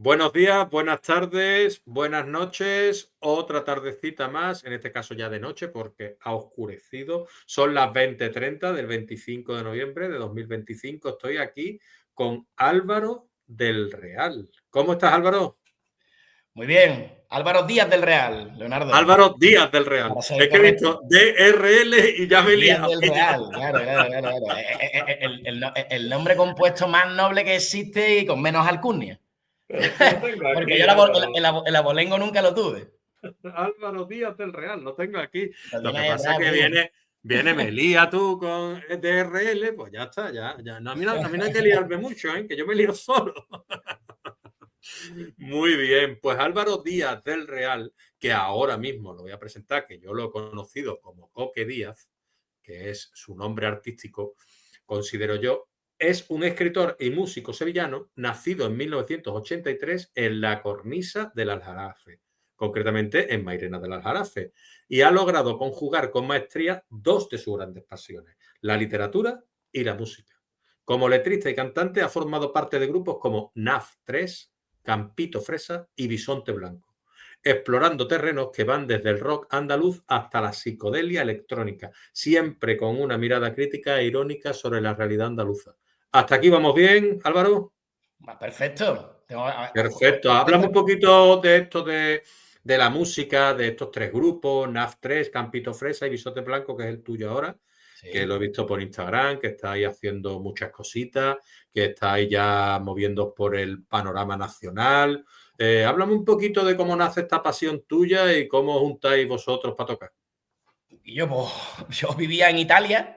Buenos días, buenas tardes, buenas noches, otra tardecita más, en este caso ya de noche porque ha oscurecido. Son las 20:30 del 25 de noviembre de 2025. Estoy aquí con Álvaro del Real. ¿Cómo estás, Álvaro? Muy bien. Álvaro Díaz del Real, Leonardo. Álvaro Díaz del Real. Para ser Es que he correcto. visto DRL y ya me he Díaz liado. del Real, claro, claro, claro, claro. El nombre compuesto más noble que existe y con menos alcurnia. Pero es que lo tengo Porque aquí, yo Álvaro. el abolengo nunca lo tuve. Álvaro Díaz del Real, lo tengo aquí. Lo Lo que tiene el pasa es Real que mismo. viene Melía tú con DRL, pues ya está, ya. No, a mí no hay que liarme mucho, ¿eh? Que yo me lío solo. Muy bien, pues Álvaro Díaz del Real, que ahora mismo lo voy a presentar, que yo lo he conocido como Coque Díaz, que es su nombre artístico, considero yo, es un escritor y músico sevillano nacido en 1983 en la cornisa del Aljarafe, concretamente en Mairena del Aljarafe, y ha logrado conjugar con maestría dos de sus grandes pasiones, la literatura y la música. Como letrista y cantante ha formado parte de grupos como NAF 3, Campito Fresa y Bisonte Blanco, explorando terrenos que van desde el rock andaluz hasta la psicodelia electrónica, siempre con una mirada crítica e irónica sobre la realidad andaluza. ¿Hasta aquí vamos bien, Álvaro? Perfecto. Perfecto. Háblame un poquito de esto de la música, de estos tres grupos, NAF 3, Campito Fresa y Bisonte Blanco, que es el tuyo ahora, que lo he Sí. visto por Instagram, que estáis haciendo muchas cositas, que estáis ya moviendo por el panorama nacional. Háblame un poquito de cómo nace esta pasión tuya y cómo os juntáis vosotros para tocar. Y yo vivía en Italia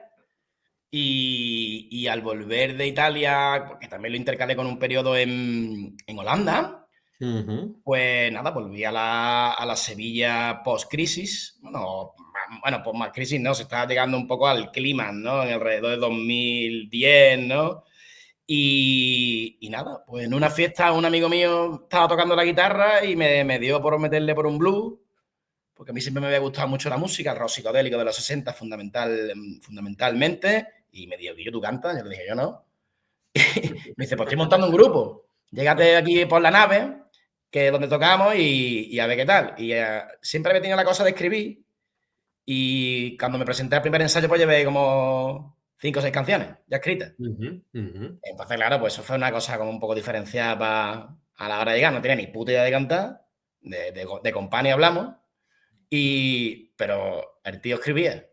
y al volver de Italia, porque también lo intercalé con un periodo en Holanda. Ujú. Pues nada, volví a la Sevilla post-crisis. Bueno, pues más crisis, ¿no? Se estaba llegando un poco al clima, ¿no? En alrededor de 2010, ¿no? Y nada, pues en una fiesta un amigo mío estaba tocando la guitarra y me dio por meterle por un blues, porque a mí siempre me había gustado mucho la música, el rock psicodélico de los 60 fundamentalmente, y me dijo, ¿y yo tú cantas? Yo le dije, yo no. Me dice, pues estoy montando un grupo. Llégate aquí por la nave, que es donde tocamos, y a ver qué tal. Y siempre me tenía la cosa de escribir. Y cuando me presenté al primer ensayo, pues llevé como 5 o 6 canciones ya escritas. Ujú, ujú. Entonces, claro, pues eso fue una cosa como un poco diferenciada a la hora de llegar. No tenía ni puta idea de cantar, de company hablamos, pero el tío escribía.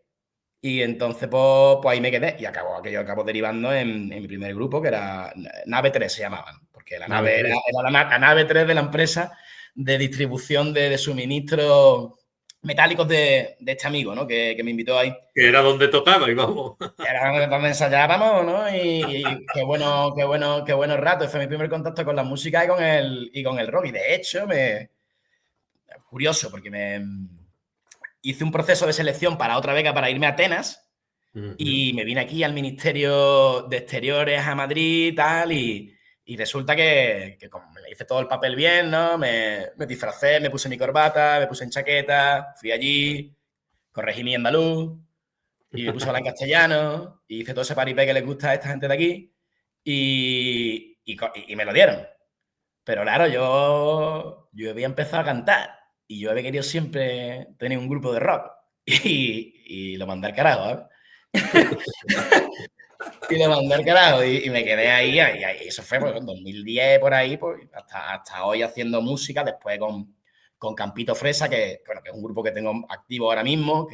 Y entonces, pues ahí me quedé. Y aquello acabó derivando en mi primer grupo, que era Nave 3 se llamaban, porque la Nave nave era 3. la nave 3 de la empresa de distribución de suministros metálicos de este amigo, ¿no? Que me invitó ahí. Que era donde tocaba y vamos. Era donde ensayábamos, ¿no? Y qué bueno rato. Fue mi primer contacto con la música y con el rock. Y de hecho, curioso, porque me hice un proceso de selección para otra beca para irme a Atenas. Ujú. Y me vine aquí al Ministerio de Exteriores a Madrid y tal, y resulta que como me hice todo el papel bien, ¿no? Me disfracé, me puse mi corbata, me puse en chaqueta, fui allí, corregí mi andaluz, y me puse a hablar en castellano, y hice todo ese paripé que les gusta a esta gente de aquí, y me lo dieron. Pero claro, yo había empezado a cantar, y yo había querido siempre tener un grupo de rock, y lo mandé al carajo, ¿eh? Y le mandé al carajo y me quedé ahí, y eso fue pues, en 2010 por ahí, pues, hasta hoy haciendo música, después con Campito Fresa, bueno, que es un grupo que tengo activo ahora mismo,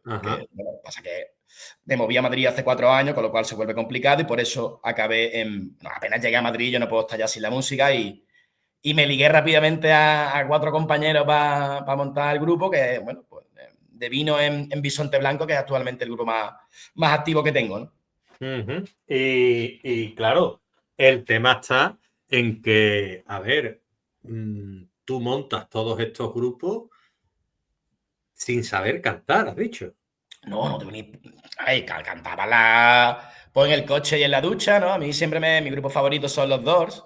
Ajá. bueno, pasa que me moví a Madrid hace 4 años, con lo cual se vuelve complicado y por eso acabé bueno, apenas llegué a Madrid, yo no puedo estar ya sin la música y me ligué rápidamente a 4 compañeros para montar el grupo, que bueno, pues devino en Bisonte Blanco, que es actualmente el grupo más activo que tengo, ¿no? Ujú. Y claro, el tema está en que, a ver, tú montas todos estos grupos sin saber cantar, has dicho. No tengo ni. Ay, cantaba pues en el coche y en la ducha, ¿no? A mí siempre mi grupo favorito son los Doors.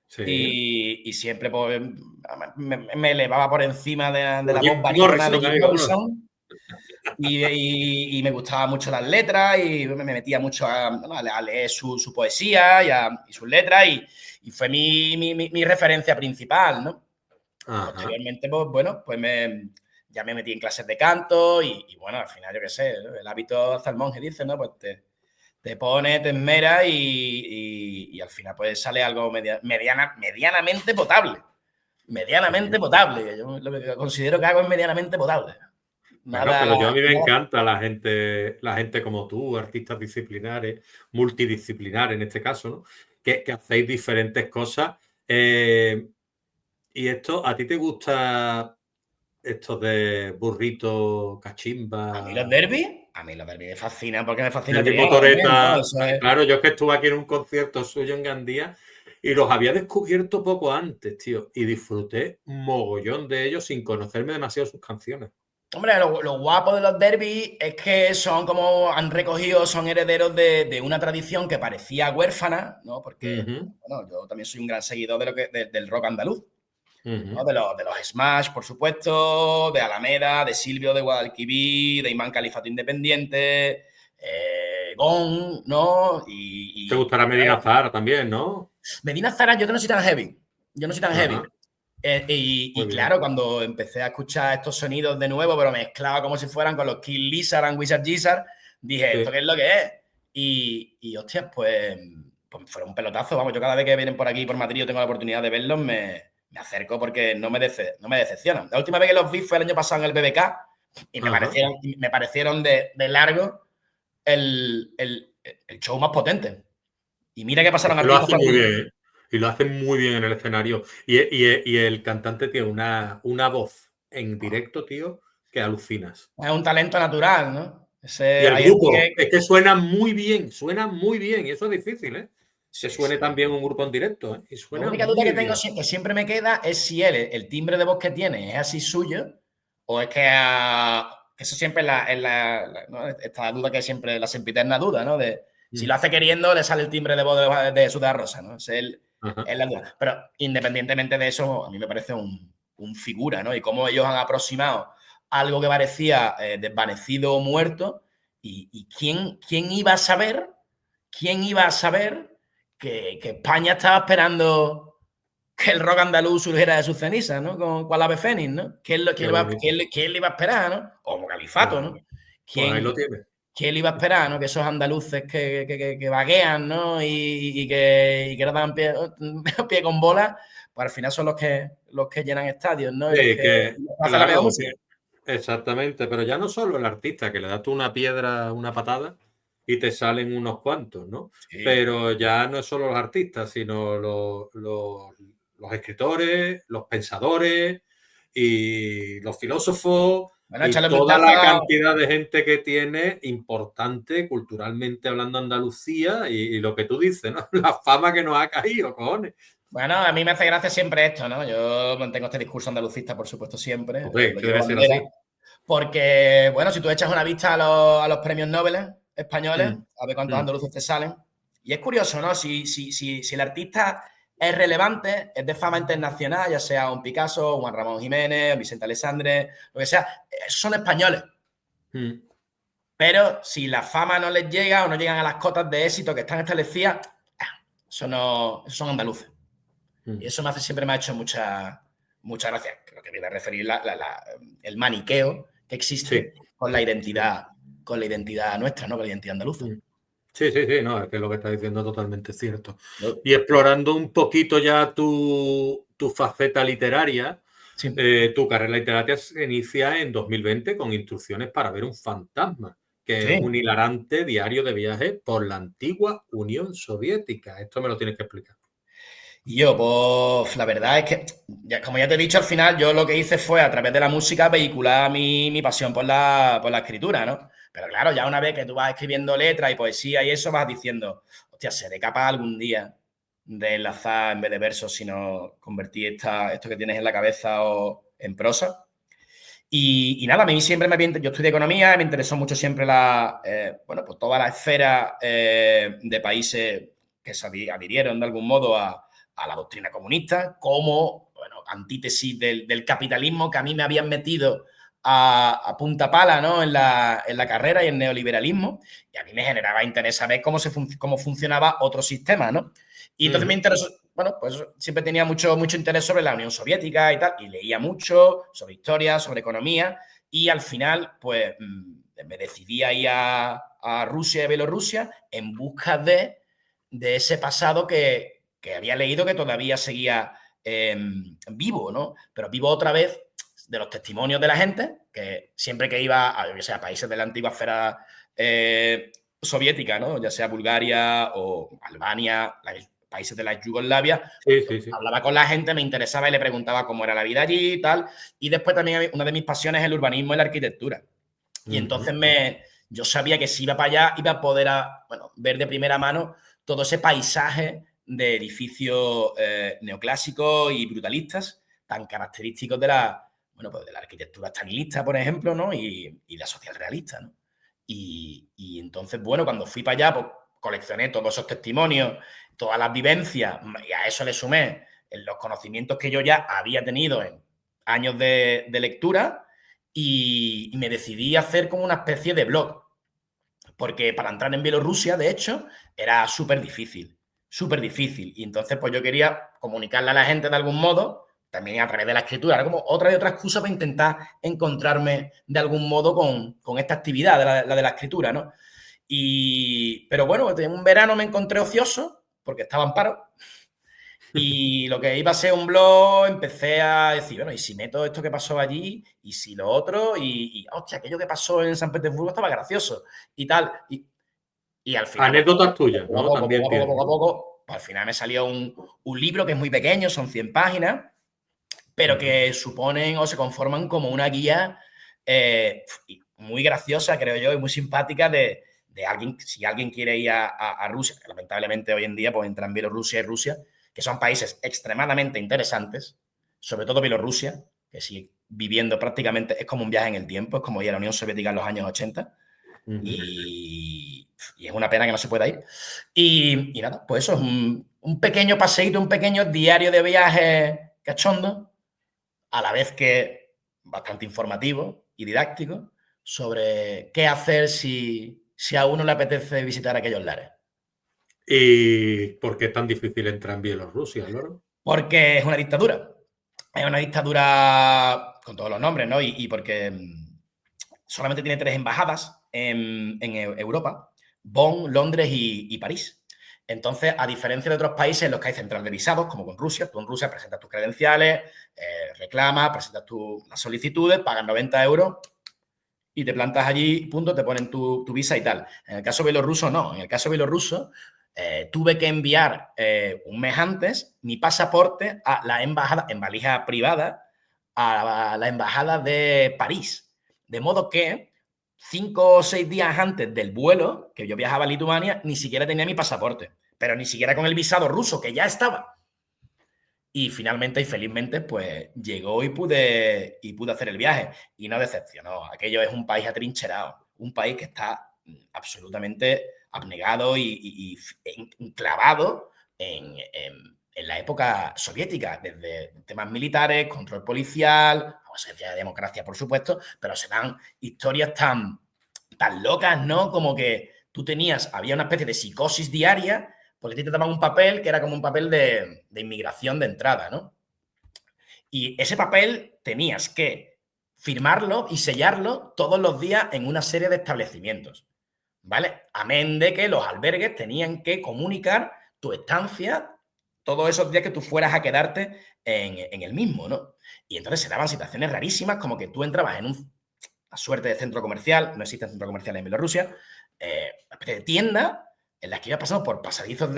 Sí. Y siempre pues, me elevaba por encima de la voz Jim barítona de Morrison, Jim ahí vámonos. Morrison. Y me gustaban mucho las letras y me metía mucho a leer su poesía y sus letras. y fue mi referencia principal, ¿no? Ajá. Posteriormente, pues bueno, pues ya me metí en clases de canto y bueno, al final, yo qué sé, el hábito hace al monje, dice, ¿no? Pues te pone, te esmera y al final pues sale algo medianamente potable. Medianamente potable. Yo lo que considero que hago es medianamente potable. Bueno, Nada, pero a mí me nada. encanta la gente como tú, artistas disciplinares, multidisciplinares en este caso, ¿no? Que hacéis diferentes cosas. Y esto, ¿a ti te gusta estos de burrito, cachimba? A mí los derbis me fascinan porque me fascina El mismo Triana también, ¿no? Toreta, Eso es... claro, yo es que estuve aquí en un concierto suyo en Gandía y los había descubierto poco antes, tío, y disfruté mogollón de ellos sin conocerme demasiado sus canciones. Hombre, lo guapo de los derbis es que son como han recogido, son herederos de una tradición que parecía huérfana, ¿no? Porque, Ujú, bueno, yo también soy un gran seguidor del rock andaluz, ¿no? ujú. De los Smash, por supuesto, de Alameda, de Silvio de Guadalquivir, de Imán Califato Independiente, Gong, ¿no? Te gustará Medina Claro, Zahara también, ¿no? Medina Zara, yo que no soy tan heavy. Yo no soy tan heavy. Ajá, Y muy bien. claro, cuando empecé a escuchar estos sonidos de nuevo, pero mezclaba como si fueran con los Kill Lizard and Wizard Gizzard, dije, ¿esto Sí. qué es lo que es? Y hostias, pues fueron un pelotazo. Vamos, yo cada vez que vienen por aquí, por Madrid, yo tengo la oportunidad de verlos, me acerco porque no me decepcionan. La última vez que los vi fue el año pasado en el BBK y Ajá. me parecieron de largo el show más potente. Y mira que Es pasaron que lo artistas hace por muy aquí. bien, ¿eh? Y lo hace muy bien en el escenario. Y el cantante tiene una voz en directo, tío, que alucinas. Es un talento natural, ¿no? Y el Hay gente grupo, que... es que suena muy bien, y eso es difícil, ¿eh? Que Sí, suene sí. tan bien un grupo en directo, ¿eh? Y La suena única duda muy que tengo, bien. que siempre me queda, es si el timbre de voz que tiene es así suyo o es que eso siempre ¿no? Esta duda que siempre, la sempiterna duda, ¿no? De si lo Mm. hace queriendo, le sale el timbre de voz de Sudar Rosa, ¿no? Ajá. Es la duda. Pero independientemente de eso, a mí me parece un figura, ¿no? Y cómo ellos han aproximado algo que parecía desvanecido o muerto y quién iba a saber, quién iba a saber que España estaba esperando que el rock andaluz surgiera de sus cenizas, ¿no? Con la ave fénix, ¿no? Qué bonito. ¿Quién le iba a esperar, ¿no? Como Qué Califato, ¿no? bonito. Pues ahí lo ¿Quién, tienes. quién le iba a esperar, ¿no? Que esos andaluces que vaguean, ¿no? Y que no dan pie, pie con bola, pues al final son los que llenan estadios, ¿no? Y los Sí, que que, hacen la mejor claro, música. exactamente, pero ya no solo el artista, que le das tú una piedra, una patada y te salen unos cuantos, ¿no? Sí. Pero ya no es solo los artistas, sino los escritores, los pensadores y los filósofos Bueno, y échale un toda vistazo la cantidad de gente que tiene importante culturalmente hablando Andalucía y lo que tú dices, ¿no? La fama que nos ha caído, cojones. Bueno, a mí me hace gracia siempre esto, ¿no? Yo mantengo este discurso andalucista, por supuesto, siempre, Hombre, lo que llevo debe ser bandera, así. porque, bueno, si tú echas una vista a los premios Nobel españoles, Mm, a ver cuántos mm. andaluces te salen, y es curioso, ¿no? Si el artista es relevante, es de fama internacional, ya sea un Picasso, un Juan Ramón Jiménez, un Vicente Alessandre, lo que sea, esos son españoles. Mm. Pero si la fama no les llega o no llegan a las cotas de éxito que están establecidas, esos son andaluces. Y Mm. eso siempre me ha hecho mucha gracia. Creo que viene a referir el maniqueo que Sí, existe sí. con la identidad nuestra, ¿no? Con la identidad andaluza. Mm. Sí, sí, sí, no, es que lo que estás diciendo es totalmente cierto. ¿No? Y explorando un poquito ya tu faceta literaria, Sí. tu carrera literaria se inicia en 2020 con Instrucciones para ver un fantasma, que es un Sí. hilarante diario de viaje por la antigua Unión Soviética. Esto me lo tienes que explicar. Y yo, pues la verdad es que, como ya te he dicho, al final yo lo que hice fue a través de la música vehicular mi pasión por la escritura, ¿no? Pero claro, ya una vez que tú vas escribiendo letras y poesía y eso, vas diciendo, hostia, seré capaz algún día de enlazar en vez de versos, sino convertir esto que tienes en la cabeza o en prosa. Y nada, a mí siempre yo estudié economía, me interesó mucho siempre pues toda la esfera de países que se adhirieron de algún modo a la doctrina comunista, como, bueno, antítesis del capitalismo que a mí me habían metido a punta pala, ¿no? en la carrera y el neoliberalismo, y a mí me generaba interés saber cómo funcionaba otro sistema, ¿no? Y entonces me Ujú. interesó, bueno, pues siempre tenía mucho interés sobre la Unión Soviética y tal, y leía mucho sobre historia, sobre economía, y al final, pues, me decidí a ir a Rusia y Bielorrusia en busca de ese pasado que había leído que todavía seguía vivo, ¿no? Pero vivo otra vez de los testimonios de la gente, que siempre que iba a países de la antigua esfera soviética, ¿no? Ya sea Bulgaria o Albania, países de la Yugoslavia, Sí. hablaba con la gente, me interesaba y le preguntaba cómo era la vida allí y tal. Y después también una de mis pasiones es el urbanismo y la arquitectura. Y entonces yo sabía que si iba para allá iba a poder ver de primera mano todo ese paisaje de edificios neoclásicos y brutalistas tan característicos de pues de la arquitectura stalinista, por ejemplo, ¿no? Y la socialrealista, ¿no? Y entonces, bueno, cuando fui para allá, pues coleccioné todos esos testimonios, todas las vivencias, y a eso le sumé los conocimientos que yo ya había tenido en años de lectura, y me decidí a hacer como una especie de blog, porque para entrar en Bielorrusia, de hecho, era súper difícil, y entonces pues yo quería comunicarle a la gente de algún modo, también a través de la escritura, era como otra excusa para intentar encontrarme de algún modo con esta actividad, la de la escritura, ¿no? Pero bueno, en un verano me encontré ocioso, porque estaba en paro, y lo que iba a ser un blog, empecé a decir, bueno, ¿y si meto esto que pasó allí? ¿Y si lo otro? Y hostia, aquello que pasó en San Petersburgo estaba gracioso y tal. Y al final, Anécdotas tuyas, ¿no? poco También tiene, a ¿no? poco, pues al final me salió un libro que es muy pequeño, son 100 páginas, pero que suponen o se conforman como una guía muy graciosa, creo yo, y muy simpática de alguien, si alguien quiere ir a Rusia, que lamentablemente hoy en día pues entran Bielorrusia y Rusia, que son países extremadamente interesantes, sobre todo Bielorrusia, que sigue viviendo prácticamente, es como un viaje en el tiempo, es como ir a la Unión Soviética en los años 80, y es una pena que no se pueda ir. Y nada, pues eso es un pequeño paseíto, un pequeño diario de viaje cachondo, a la vez que bastante informativo y didáctico, sobre qué hacer si a uno le apetece visitar aquellos lares. ¿Y por qué es tan difícil entrar en Bielorrusia, Loro? Porque es una dictadura. Es una dictadura con todos los nombres, ¿no? Y porque solamente tiene 3 embajadas en Europa: Bonn, Londres y París. Entonces, a diferencia de otros países en los que hay central de visados, como con Rusia, tú en Rusia presentas tus credenciales, reclamas, presentas las solicitudes, pagas 90 euros y te plantas allí, punto, te ponen tu visa y tal. En el caso bielorruso, no. En el caso bielorruso, tuve que enviar un mes antes mi pasaporte a la embajada, en valija privada, a la embajada de París. De modo que 5 o 6 días antes del vuelo, que yo viajaba a Lituania, ni siquiera tenía mi pasaporte, pero ni siquiera con el visado ruso, que ya estaba. Y finalmente y felizmente, pues llegó y pude hacer el viaje. Y no decepcionó. Aquello es un país atrincherado, un país que está absolutamente abnegado y enclavado en la época soviética, desde temas militares, control policial, ausencia de democracia, por supuesto, pero se dan historias tan locas, ¿no? Como que había una especie de psicosis diaria, porque a ti te daban un papel que era como un papel de inmigración de entrada, ¿no? Y ese papel tenías que firmarlo y sellarlo todos los días en una serie de establecimientos, ¿vale? Amén de que los albergues tenían que comunicar tu estancia todos esos días que tú fueras a quedarte en el mismo, ¿no? Y entonces se daban situaciones rarísimas, como que tú entrabas en una suerte de centro comercial, no existen centros comerciales en Bielorrusia, una especie de tienda en las que iba pasando por pasadizos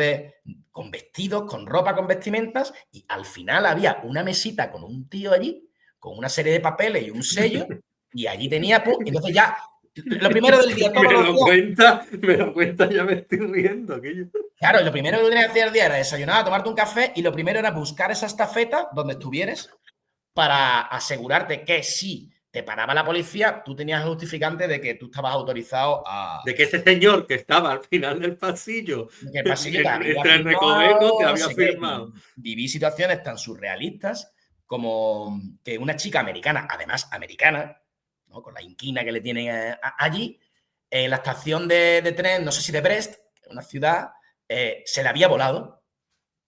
con vestidos, con ropa, con vestimentas, y al final había una mesita con un tío allí, con una serie de papeles y un sello, y allí tenía, pues, entonces ya, lo primero del día, todos los días. Me lo cuenta, ya me estoy riendo. Aquello. Claro, lo primero que tú tenías que hacer el día era desayunar, tomarte un café, y lo primero era buscar esa estafeta donde estuvieres para asegurarte que si te paraba la policía, tú tenías el justificante de que tú estabas autorizado a... De que ese señor que estaba al final del pasillo, Que el pasillo te había entre el recoveco, te firmado, no había sé qué. firmado. Viví situaciones tan surrealistas como que una chica americana, además americana, ¿no? Con la inquina que le tienen allí, en la estación de tren, no sé si de Brest, una ciudad, se le había volado.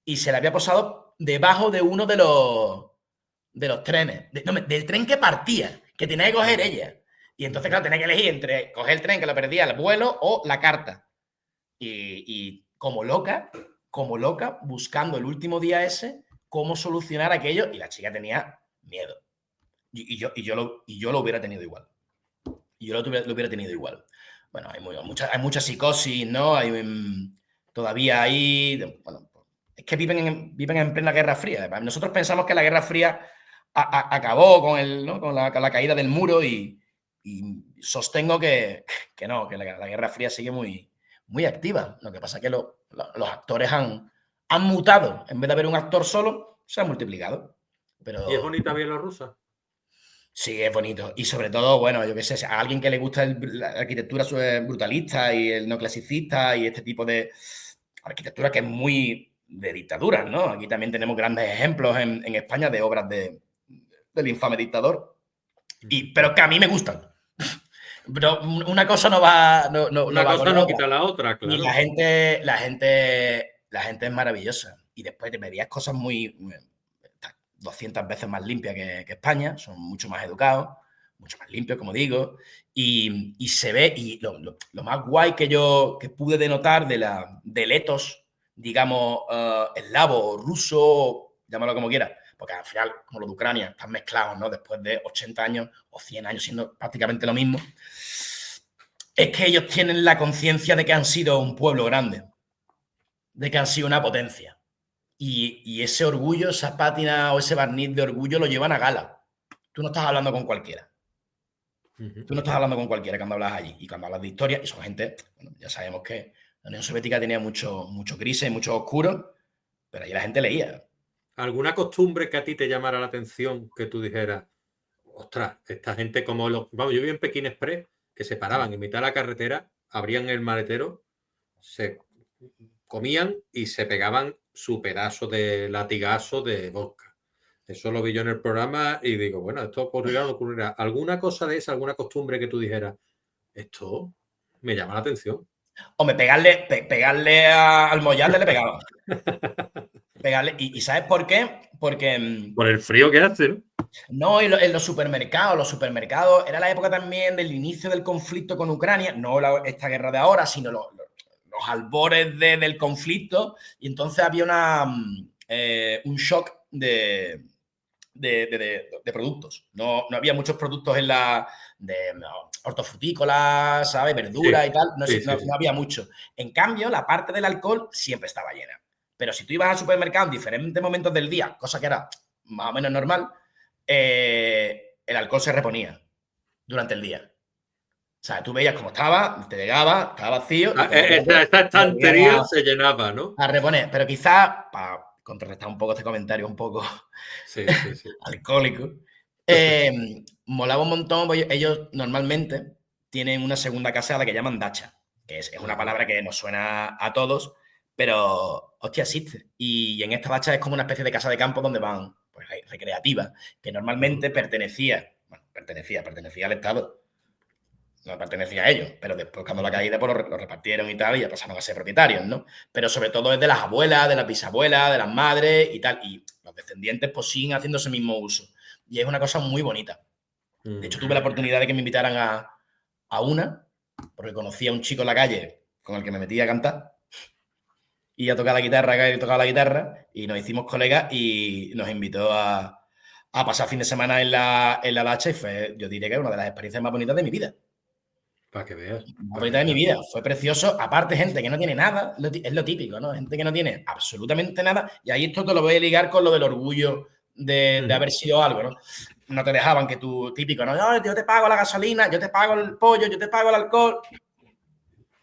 y se le había posado debajo de uno de los trenes, del tren que partía, que tenía que coger ella. Y entonces, claro, tenía que elegir entre coger el tren que lo perdía, el vuelo o la carta. Y como loca, buscando el último día ese, cómo solucionar aquello. Y la chica tenía miedo. Y yo lo hubiera tenido igual. Lo hubiera tenido igual. Bueno, hay mucha psicosis, ¿no? Todavía hay... Bueno, es que viven en plena Guerra Fría. Nosotros pensamos que la Guerra Fría acabó con, ¿no? con la caída del muro y sostengo que no, que la Guerra Fría sigue muy, muy activa. Lo que pasa es que los actores han mutado. En vez de haber un actor solo, se han multiplicado. Pero... ¿Y es bonita Bielorrusia? Sí, es bonito. Y sobre todo, bueno, yo qué sé, a alguien que le gusta la arquitectura brutalista y el neoclasicista y este tipo de arquitectura que es muy de dictaduras, ¿no? Aquí también tenemos grandes ejemplos en España de obras del infame dictador. Pero que a mí me gustan. Pero una cosa no va, Una va con cosa la no otra. quita la otra, Y claro. la gente es maravillosa. Y después te verías cosas 200 veces más limpias que España, son mucho más educados, mucho más limpios, como digo, y se ve, y lo más guay que pude denotar del etos, digamos, eslavo, ruso, llámalo como quieras, porque al final, como lo de Ucrania, están mezclados, ¿no? Después de 80 años o 100 años siendo prácticamente lo mismo, es que ellos tienen la conciencia de que han sido un pueblo grande, de que han sido una potencia. Y ese orgullo, esa pátina o ese barniz de orgullo lo llevan a gala. Tú no estás hablando con cualquiera. Tú no estás hablando con cualquiera cuando hablas allí. Y cuando hablas de historia, y son gente, bueno, ya sabemos que la Unión Soviética tenía mucho grises, mucho oscuro, pero ahí la gente leía. ¿Alguna costumbre que a ti te llamara la atención, que tú dijeras, ostras, esta gente como los... Vamos, yo vi en Pekín Express que se paraban en mitad de la carretera, abrían el maletero, se comían y se pegaban su pedazo de latigazo de vodka. Eso lo vi yo en el programa y digo, bueno, esto ocurrirá o no ocurrirá. ¿Alguna cosa de esa, alguna costumbre que tú dijeras, esto me llama la atención? Hombre, pegarle al Moyalde le pegaba. Pegarle, ¿y sabes por qué? Porque... Por el frío que hace, ¿no? No, en los supermercados, era la época también del inicio del conflicto con Ucrania, no esta guerra de ahora, sino los albores del conflicto, y entonces había un shock de productos. No había muchos productos hortofrutícolas, ¿sabes? Verduras Sí, y tal, sí. no había mucho. En cambio, la parte del alcohol siempre estaba llena. Pero si tú ibas al supermercado en diferentes momentos del día, cosa que era más o menos normal, el alcohol se reponía durante el día. O sea, tú veías cómo estaba, te llegaba, estaba vacío. Y Esta estantería se llenaba, ¿no? a reponer. Pero quizás, para contrarrestar un poco este comentario un poco Sí. alcohólico, molaba un montón. Pues ellos normalmente tienen una segunda casa a la que llaman dacha, que es una palabra que nos suena a todos, pero, hostia, existe. Y en esta dacha es como una especie de casa de campo donde van, pues, recreativa, que normalmente pertenecía al Estado, no pertenecía a ellos, pero después cuando la caída pues lo repartieron y tal, y ya pasaron a ser propietarios, ¿no? Pero sobre todo es de las abuelas, de las bisabuelas, de las madres y tal, y los descendientes pues siguen haciendo ese mismo uso. Y es una cosa muy bonita. De hecho, tuve la oportunidad de que me invitaran a una, porque conocí a un chico en la calle con el que me metí a cantar y a tocar la guitarra, que él tocaba la guitarra, y nos hicimos colegas y nos invitó a pasar fin de semana en la dacha y fue, yo diré que una de las experiencias más bonitas de mi vida. Para que veas. Más bonita de mi vida. Fue precioso. Aparte, gente que no tiene nada, es lo típico, ¿no? Gente que no tiene absolutamente nada. Y ahí esto te lo voy a ligar con lo del orgullo de haber sido algo, ¿no? No te dejaban que tú, típico, ¿no? Yo te pago la gasolina, yo te pago el pollo, yo te pago el alcohol.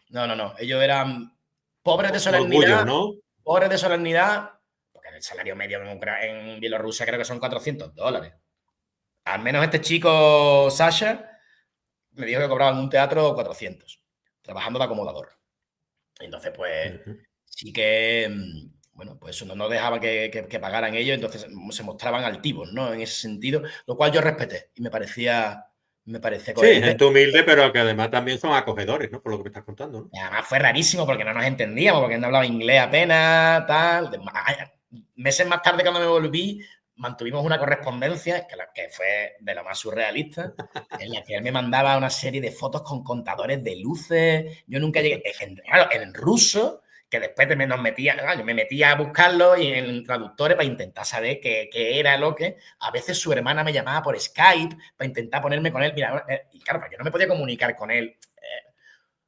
No. Ellos eran pobres de solemnidad. Orgullo, ¿no? Pobres de solemnidad. Porque el salario medio en Bielorrusia creo que son $400. Al menos este chico, Sasha, me dijo que cobraban un teatro 400, trabajando de acomodador. Entonces, pues, sí que, bueno, pues eso no dejaba que pagaran ellos, entonces se mostraban altivos, ¿no? En ese sentido, lo cual yo respeté y me parecía me parece Sí, coherente. gente humilde, pero que además también son acogedores, ¿no? Por lo que me estás contando, ¿no? Y además fue rarísimo porque no nos entendíamos, porque él no hablaba inglés apenas, tal. Meses más tarde, cuando me volví, mantuvimos una correspondencia que fue de lo más surrealista, en la que él me mandaba una serie de fotos con contadores de luces. Yo nunca llegué, claro, en ruso, que después nos metía, yo me metía a buscarlo y en traductores para intentar saber qué era lo que. A veces su hermana me llamaba por Skype para intentar ponerme con él. Mira, y claro, porque yo no me podía comunicar con él.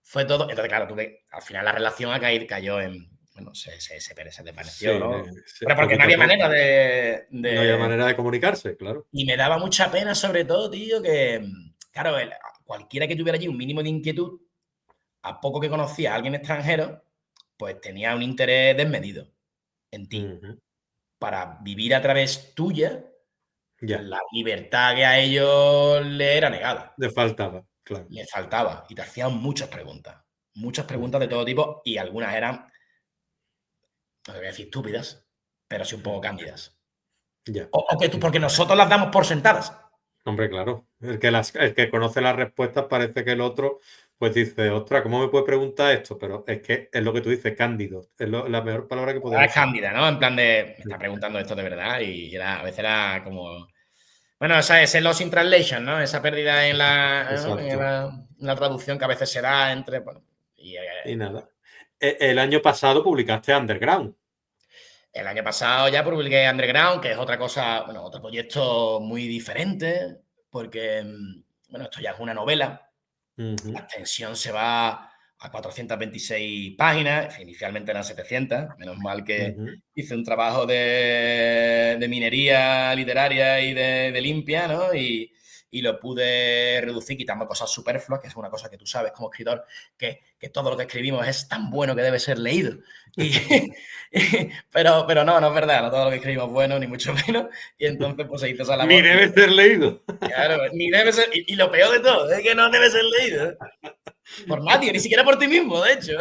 Fue todo. Entonces, claro, al final la relación cayó en. Bueno, se desvaneció, Sí, ¿no? Pero porque no poquito a había poco. manera No había manera de comunicarse, claro. Y me daba mucha pena, sobre todo, tío, que, claro, cualquiera que tuviera allí un mínimo de inquietud, a poco que conocía a alguien extranjero, pues tenía un interés desmedido en ti. Ujú. Para vivir a través tuya, Ya, la libertad que a ellos le era negada. le faltaba, claro. Le faltaba. Y te hacían muchas preguntas. Muchas preguntas de todo tipo y algunas eran, no voy a decir estúpidas, pero sí un poco cándidas. Ya. O que tú, porque nosotros las damos por sentadas. Hombre, claro. El que conoce las respuestas parece que el otro, pues dice, ostras, ¿cómo me puede preguntar esto? Pero es que es lo que tú dices, cándido. Es la mejor palabra que podía Es usar. cándida, ¿no? En plan de, me Sí. está preguntando esto de verdad y a veces era como. Bueno, ese loss in translation, ¿no? Esa pérdida Exacto. en la traducción que a veces se da entre. Bueno, y, Y nada. El año pasado publicaste Underground. el año pasado ya publiqué Underground, que es otra cosa, bueno, otro proyecto muy diferente, porque, bueno, esto ya es una novela. La Ujú, extensión se va a 426 páginas, inicialmente eran 700, menos mal que ujú. hice un trabajo de minería literaria y de limpia, ¿no? Y lo pude reducir quitando cosas superfluas, que es una cosa que tú sabes como escritor, que todo lo que escribimos es tan bueno que debe ser leído. Y, pero no es verdad, no todo lo que escribimos es bueno, ni mucho menos. Y entonces pues se hizo esa Ni labor. debe ser leído. Claro, ni debe ser, y lo peor de todo es que no debe ser leído por nadie, ni siquiera por ti mismo, de hecho.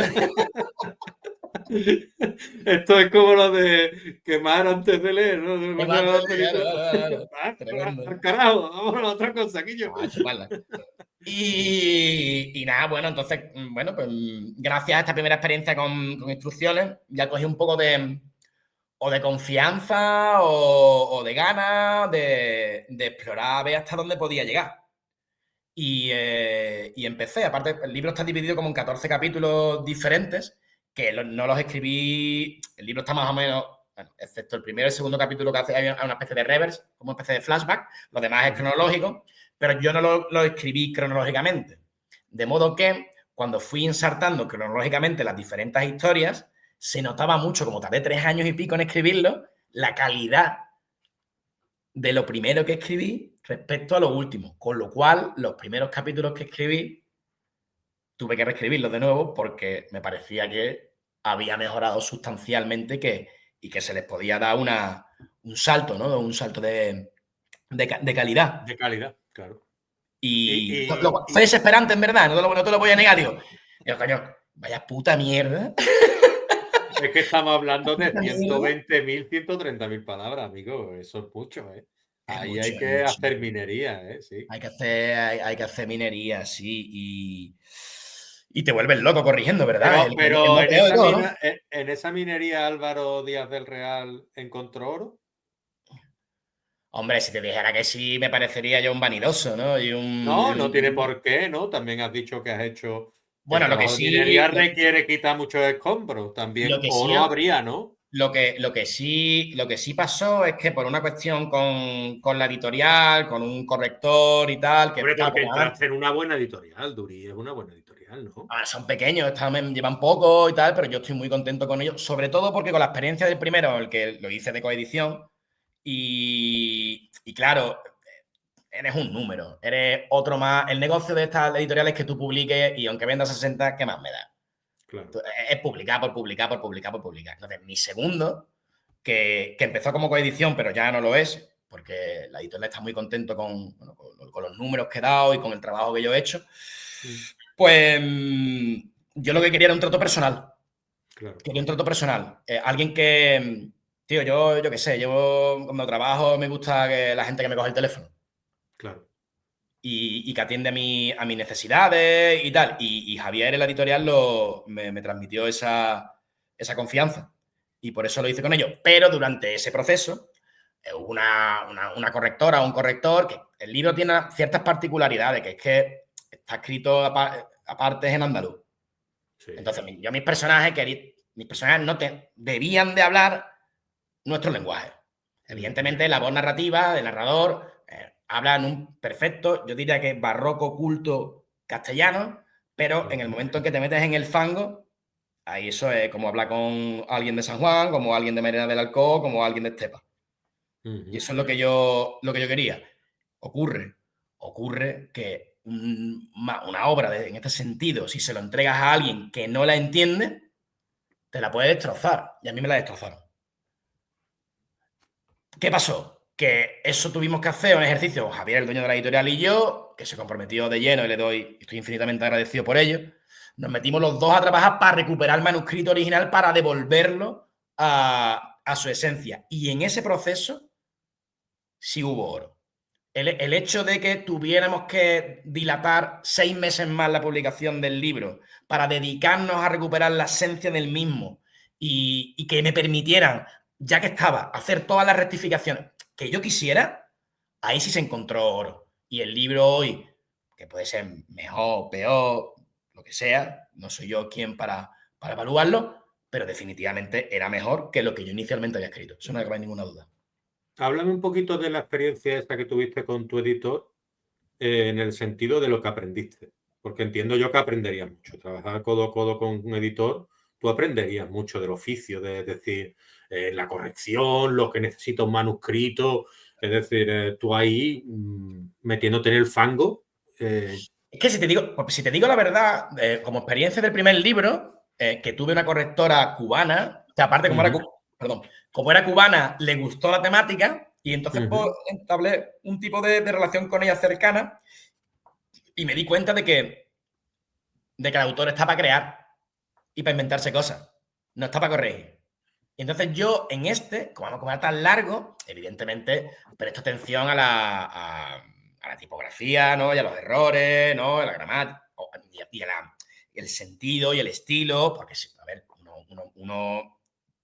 Esto es como lo de quemar antes de leer, ¿no? ¿Te Es acuerdas más, de la película? claro, Ah, tremendo. al carajo, vamos a la otra cosa, aquí yo. A chuparla. Y nada, bueno, entonces, bueno, pues gracias a esta primera experiencia con instrucciones, ya cogí un poco o de confianza o de ganas de explorar, a ver hasta dónde podía llegar. Y empecé, aparte, el libro está dividido como en 14 capítulos diferentes, que no los escribí, el libro está más o menos, bueno, excepto el primero y el segundo capítulo que hace hay una especie de reverse, como una especie de flashback, lo demás es cronológico, pero yo no lo escribí cronológicamente. De modo que cuando fui insertando cronológicamente las diferentes historias, se notaba mucho, como tardé 3 años y pico en escribirlo, la calidad de lo primero que escribí respecto a lo último. Con lo cual, los primeros capítulos que escribí, tuve que reescribirlos de nuevo porque me parecía que había mejorado sustancialmente y que se les podía dar un salto, ¿no? Un salto de calidad. De calidad, claro. Y Y, fue y- desesperante, en verdad, no te lo voy a negar. Digo, coño, vaya puta mierda. es que estamos hablando de Puta mierda. 120.000, 130.000 palabras, amigo. Eso es mucho, ¿eh? Es Ahí mucho, hay es que mucho. hacer minería, ¿eh? Sí. Hay que hacer minería, sí, y te vuelves loco corrigiendo, ¿verdad? Es Pero lo peor de todo, ¿no? en esa minería Álvaro Díaz del Real encontró oro. Hombre, si te dijera que sí, me parecería yo un vanidoso, ¿no? No, no tiene por qué, ¿no? También has dicho que has hecho que el Bueno, trabajo de minería requiere quitar muchos escombros. lo También que sí, oro habría, ¿no? lo que sí pasó es que por una cuestión con la editorial, con un corrector y tal, que Hombre, claro, porque porque entraste en una buena editorial, Duri, es una buena editorial, ¿no? son pequeños, llevan poco y tal, pero yo estoy muy contento con ellos, sobre todo porque con la experiencia del primero, el que lo hice de coedición, y claro, eres un número, eres otro más. El negocio de estas editoriales es que tú publiques y aunque vendas 60, ¿qué más me da? Claro. Es publicar por publicar por publicar por publicar. Entonces, mi segundo, que empezó como coedición, pero ya no lo es, porque la editorial está muy contento con los números que he dado y con el trabajo que yo he hecho, Mm, pues yo lo que quería era un trato personal. claro, Quería un trato personal. Alguien que, tío, yo qué sé, yo cuando trabajo me gusta que la gente que me coge el teléfono. claro. y que atiende a mis necesidades y tal. Y Javier en la editorial me transmitió esa confianza. Y por eso lo hice con ellos. Pero durante ese proceso hubo una correctora o un corrector que el libro tiene ciertas particularidades, que es que está escrito aparte en andaluz. Sí. Entonces, mis personajes no debían de hablar nuestro lenguaje. Evidentemente, la voz narrativa del narrador habla en un perfecto, yo diría que barroco, culto castellano, pero en el momento en que te metes en el fango, ahí eso es como hablar con alguien de San Juan, como alguien de Merena del Alcó, como alguien de Estepa. Y eso es lo que yo quería. Ocurre que una obra en este sentido, si se lo entregas a alguien que no la entiende, te la puede destrozar. Y a mí me la destrozaron. ¿Qué pasó? Que eso tuvimos que hacer un ejercicio, Javier, el dueño de la editorial, y yo, que se comprometió de lleno y estoy infinitamente agradecido por ello. Nos metimos los dos a trabajar para recuperar el manuscrito original, para devolverlo a su esencia. Y en ese proceso sí hubo oro. El hecho de que tuviéramos que dilatar 6 meses más la publicación del libro para dedicarnos a recuperar la esencia del mismo y que me permitieran, ya que estaba, hacer todas las rectificaciones que yo quisiera, ahí sí se encontró oro. Y el libro hoy, que puede ser mejor, peor, lo que sea, no soy yo quien para evaluarlo, pero definitivamente era mejor que lo que yo inicialmente había escrito. Eso no hay ninguna duda. Háblame un poquito de la experiencia esta que tuviste con tu editor en el sentido de lo que aprendiste. Porque entiendo yo que aprenderías mucho. Trabajar codo a codo con un editor, tú aprenderías mucho del oficio, de decir, la corrección, lo que necesita un manuscrito. Es decir, tú ahí metiéndote en el fango. Es que si te digo la verdad, como experiencia del primer libro, que tuve una correctora cubana, que aparte como era cubana, le gustó la temática y entonces pues, entablé un tipo de relación con ella cercana y me di cuenta de que el autor está para crear y para inventarse cosas, no está para corregir. Y entonces yo en como era tan largo, evidentemente presto atención a la tipografía, ¿no? Y a los errores, ¿no? A la gramática, y el sentido y el estilo, porque, a ver, uno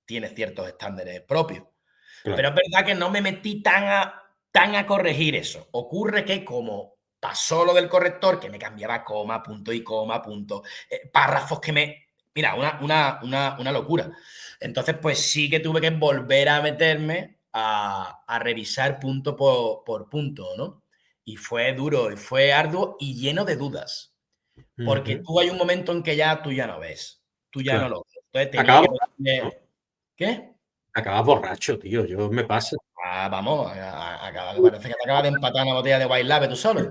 tiene ciertos estándares propios. Claro. Pero es verdad que no me metí tan a corregir eso. Ocurre que como pasó lo del corrector, que me cambiaba coma, punto y coma, punto, párrafos que me... Mira, una locura. Entonces, pues sí que tuve que volver a meterme a revisar punto por punto, ¿no? Y fue duro, y fue arduo y lleno de dudas. Porque tú hay un momento en que tú ya no ves. Tú ya no lo ves. Entonces tenía que... ¿Qué? Acabas borracho, tío. Yo me pasa. Vamos, parece que te acabas de empatar una botella de White Label tú solo.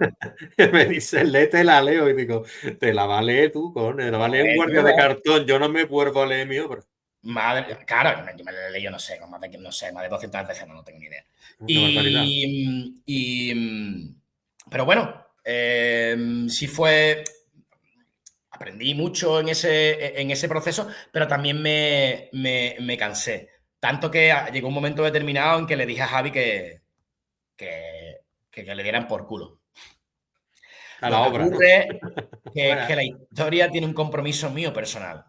Me dice, léete la leo y digo, te la va a leer tú, coño, te la va a leer un guardia de cartón. Yo no me vuelvo a leer mi obra. Madre, claro, yo me la he leído, no sé, más de 200 veces, no tengo ni idea. Pero bueno, sí fue... Aprendí mucho en ese proceso, pero también me cansé. Tanto que llegó un momento determinado en que le dije a Javi que le dieran por culo. A la obra, ocurre que la historia tiene un compromiso mío personal.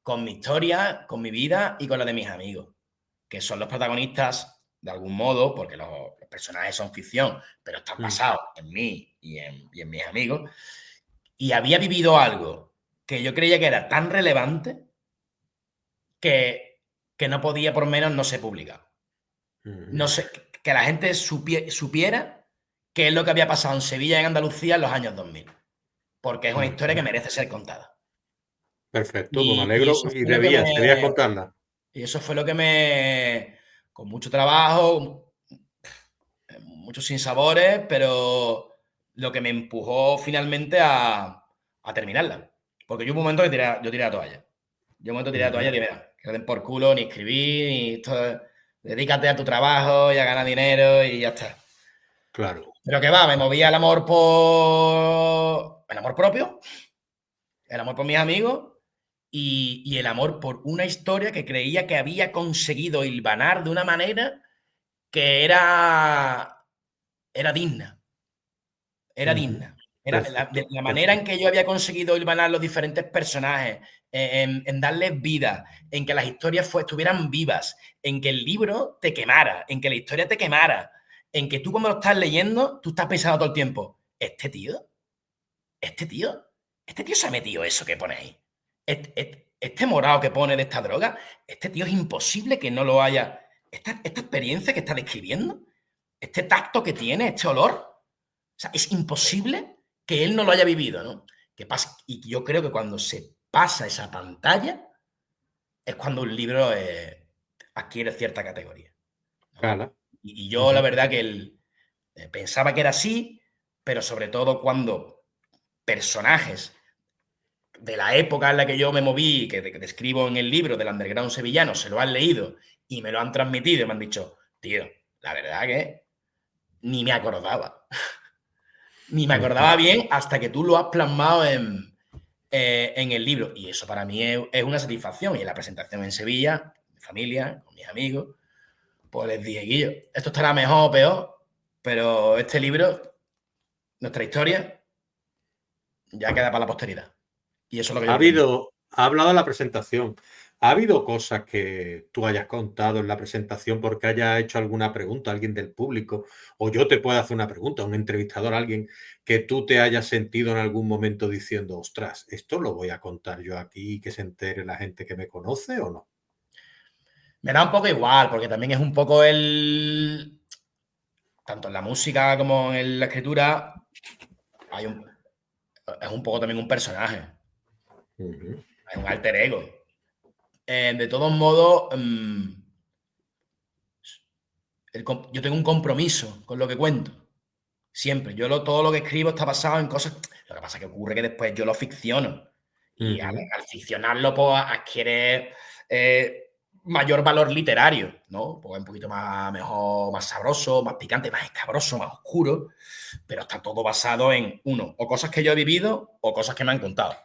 Con mi historia, con mi vida y con la de mis amigos, que son los protagonistas de algún modo, porque los personajes son ficción, pero están basados en mí y en mis amigos. Y había vivido algo que yo creía que era tan relevante que no podía por menos no ser publicado. No sé, que la gente supiera qué es lo que había pasado en Sevilla y en Andalucía en los años 2000. Porque es una historia que merece ser contada. Perfecto, pues me alegro y debías contarla. Y eso fue lo que con mucho trabajo, muchos sinsabores, pero lo que me empujó finalmente a terminarla. Porque yo un momento que yo tiré la toalla. Yo un momento tiré la toalla y dije, mira, que den por culo, ni escribir, ni esto. Dedícate a tu trabajo y a ganar dinero y ya está. Claro. Pero que va, me movía el amor por... el amor propio, el amor por mis amigos y el amor por una historia que creía que había conseguido hilvanar de una manera que era digna. era digna. Era Perfecto, la manera en perfecto. que yo había conseguido hilvanar los diferentes personajes, en darles vida, en que las historias estuvieran vivas, en que el libro te quemara, en que la historia te quemara, en que tú cuando lo estás leyendo, tú estás pensando todo el tiempo, este tío se ha metido eso que pone ahí. Este morado que pone de esta droga, este tío es imposible que no lo haya. Esta experiencia que está describiendo, este tacto que tiene, este olor, o sea, es imposible que él no lo haya vivido, ¿no? ¿Qué pasa? Y yo creo que cuando se pasa esa pantalla es cuando un libro adquiere cierta categoría, ¿no? Cala. Y yo la verdad que pensaba que era así, pero sobre todo cuando personajes de la época en la que yo me moví, que describo en el libro del underground sevillano, se lo han leído y me lo han transmitido y me han dicho, tío, la verdad que ni me acordaba. Ni me acordaba bien hasta que tú lo has plasmado en el libro. Y eso para mí es una satisfacción. Y en la presentación en Sevilla, mi familia, con mis amigos, pues les dije, Guillo, esto estará mejor o peor, pero este libro, nuestra historia, ya queda para la posteridad. Y eso es lo que yo pretendo. Ha hablado de la presentación. ¿Ha habido cosas que tú hayas contado en la presentación porque haya hecho alguna pregunta a alguien del público? O yo te puedo hacer una pregunta, un entrevistador, alguien que tú te hayas sentido en algún momento diciendo, ostras, ¿esto lo voy a contar yo aquí y que se entere la gente que me conoce o no? Me da un poco igual, porque también es un poco tanto en la música como en la escritura, es un poco también un personaje, es un alter ego. De todos modos, yo tengo un compromiso con lo que cuento. Siempre. Todo lo que escribo está basado en cosas. Lo que pasa es que ocurre que después yo lo ficciono. Y al ficcionarlo, pues adquiere mayor valor literario, ¿no? Pues un poquito más mejor, más sabroso, más picante, más escabroso, más oscuro. Pero está todo basado en, uno, o cosas que yo he vivido o cosas que me han contado.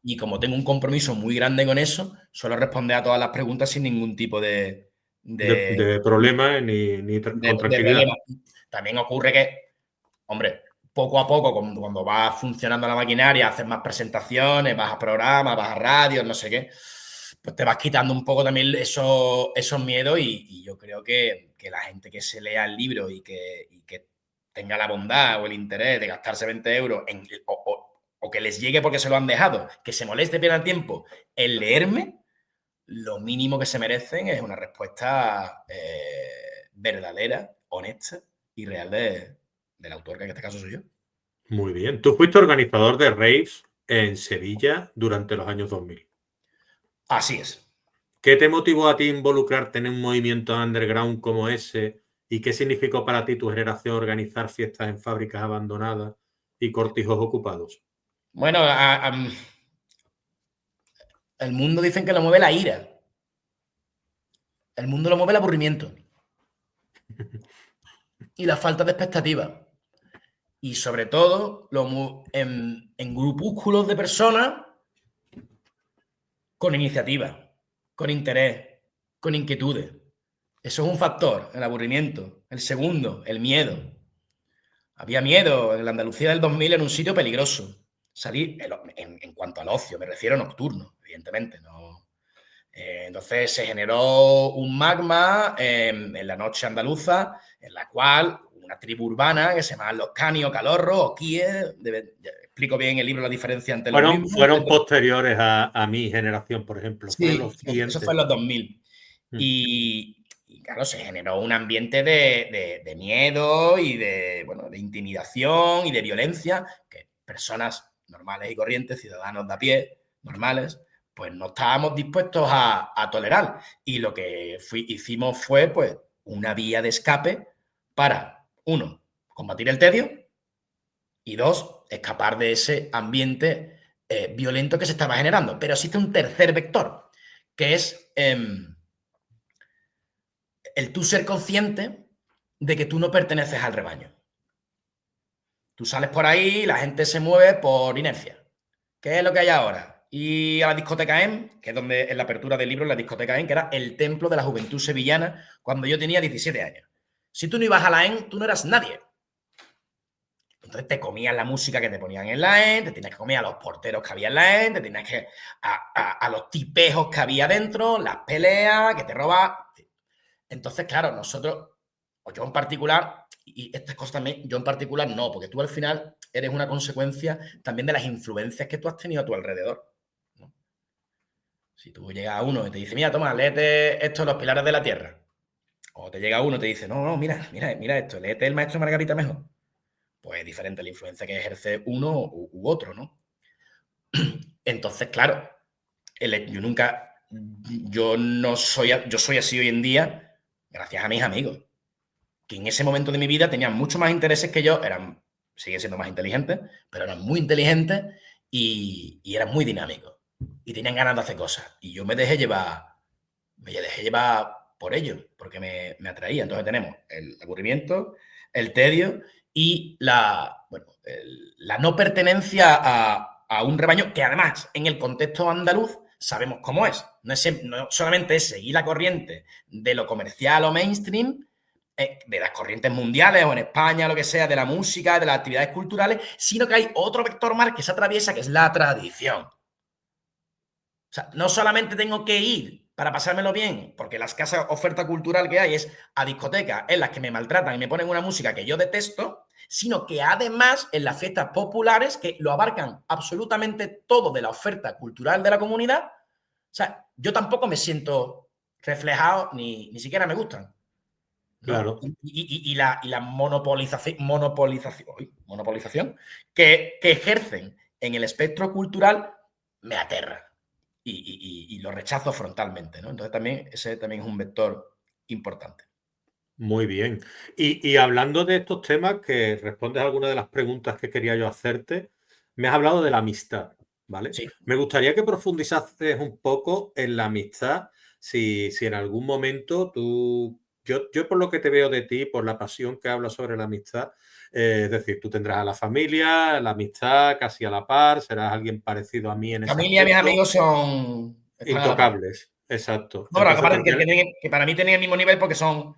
Y como tengo un compromiso muy grande con eso, suelo responder a todas las preguntas sin ningún tipo de De problemas ni con de tranquilidad. problema. También ocurre que, hombre, poco a poco, cuando va funcionando la maquinaria, haces más presentaciones, vas a programas, vas a radios, no sé qué, pues te vas quitando un poco también esos miedos y yo creo que la gente que se lea el libro y que tenga la bondad o el interés de gastarse 20 euros o que les llegue porque se lo han dejado, que se moleste, pierdan tiempo en leerme, lo mínimo que se merecen es una respuesta verdadera, honesta y real del autor, que en este caso soy yo. Muy bien. Tú fuiste organizador de raves en Sevilla durante los años 2000. Así es. ¿Qué te motivó a ti involucrarte en un movimiento underground como ese? ¿Y qué significó para ti tu generación organizar fiestas en fábricas abandonadas y cortijos ocupados? Bueno, el mundo dicen que lo mueve la ira. El mundo lo mueve el aburrimiento y la falta de expectativas. Y sobre todo en grupúsculos de personas con iniciativa, con interés, con inquietudes. Eso es un factor, el aburrimiento. El segundo, el miedo. Había miedo en la Andalucía del 2000 en un sitio peligroso. Salir, en cuanto al ocio, me refiero nocturno, evidentemente. No. Entonces se generó un magma en la noche andaluza, en la cual una tribu urbana que se llama los Cani o Calorro o Kie, explico bien en el libro la diferencia entre los mismos. Fueron posteriores a mi generación, por ejemplo. Fueron Sí, los eso fue siguientes. en los 2000. Y claro, se generó un ambiente de miedo y bueno, de intimidación y de violencia que personas normales y corrientes, ciudadanos de a pie, normales, pues no estábamos dispuestos a tolerar. Y lo que hicimos fue, pues, una vía de escape para, uno, combatir el tedio y dos, escapar de ese ambiente violento que se estaba generando. Pero existe un tercer vector, que es el tú ser consciente de que tú no perteneces al rebaño. Tú sales por ahí y la gente se mueve por inercia. ¿Qué es lo que hay ahora? Y a la discoteca EM, que es donde en la apertura del libro, la discoteca EM, que era el templo de la juventud sevillana cuando yo tenía 17 años. Si tú no ibas a la EM, tú no eras nadie. Entonces te comías la música que te ponían en la EN, te tenías que comer a los porteros que había en la EN, te tenías que a los tipejos que había dentro, las peleas, que te robaban. Entonces, claro, nosotros, o yo en particular, y estas cosas también, yo en particular no, porque tú al final eres una consecuencia también de las influencias que tú has tenido a tu alrededor, ¿no? Si tú llegas a uno y te dice, mira, toma, léete esto, Los Pilares de la Tierra. O te llega uno y te dice, no, no, mira esto, léete El Maestro Margarita mejor. Pues es diferente la influencia que ejerce uno u otro, ¿no? Entonces, claro, yo soy así hoy en día gracias a mis amigos, que en ese momento de mi vida tenían mucho más intereses que yo, siguen siendo más inteligentes, pero eran muy inteligentes y eran muy dinámicos y tenían ganas de hacer cosas. Y yo me dejé llevar por ellos, porque me atraía. Entonces tenemos el aburrimiento, el tedio y la no pertenencia a un rebaño que además en el contexto andaluz sabemos cómo es. No solamente es seguir la corriente de lo comercial o mainstream, de las corrientes mundiales o en España, lo que sea, de la música, de las actividades culturales, sino que hay otro vector más que se atraviesa, que es la tradición. O sea, no solamente tengo que ir para pasármelo bien, porque las casas oferta cultural que hay es a discotecas en las que me maltratan y me ponen una música que yo detesto, sino que además en las fiestas populares que lo abarcan absolutamente todo de la oferta cultural de la comunidad, o sea, yo tampoco me siento reflejado ni siquiera me gustan, ¿no? Claro. Y la monopolización que ejercen en el espectro cultural me aterra y lo rechazo frontalmente, ¿no? Entonces ese también es un vector importante. Muy bien. Y hablando de estos temas, que respondes a algunas de las preguntas que quería yo hacerte, me has hablado de la amistad, ¿vale? Sí. Me gustaría que profundizases un poco en la amistad, si en algún momento yo por lo que te veo de ti, por la pasión que hablas sobre la amistad, es decir, tú tendrás a la familia, la amistad casi a la par, serás alguien parecido a mí en ese Familia y mis aspecto, amigos están a la par. intocables, exacto. No, pero Entonces aparte tendrás que para mí tenían el mismo nivel porque son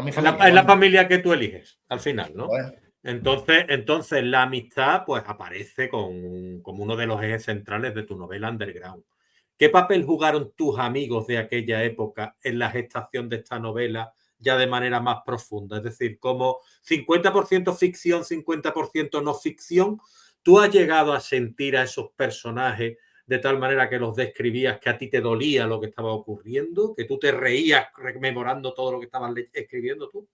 mi familia. es la familia que tú eliges, al final, ¿no? Pues, Entonces la amistad pues aparece como uno de los ejes centrales de tu novela Underground. ¿Qué papel jugaron tus amigos de aquella época en la gestación de esta novela ya de manera más profunda? Es decir, como 50% ficción, 50% no ficción, ¿tú has llegado a sentir a esos personajes de tal manera que los describías que a ti te dolía lo que estaba ocurriendo, que tú te reías rememorando todo lo que estabas escribiendo tú?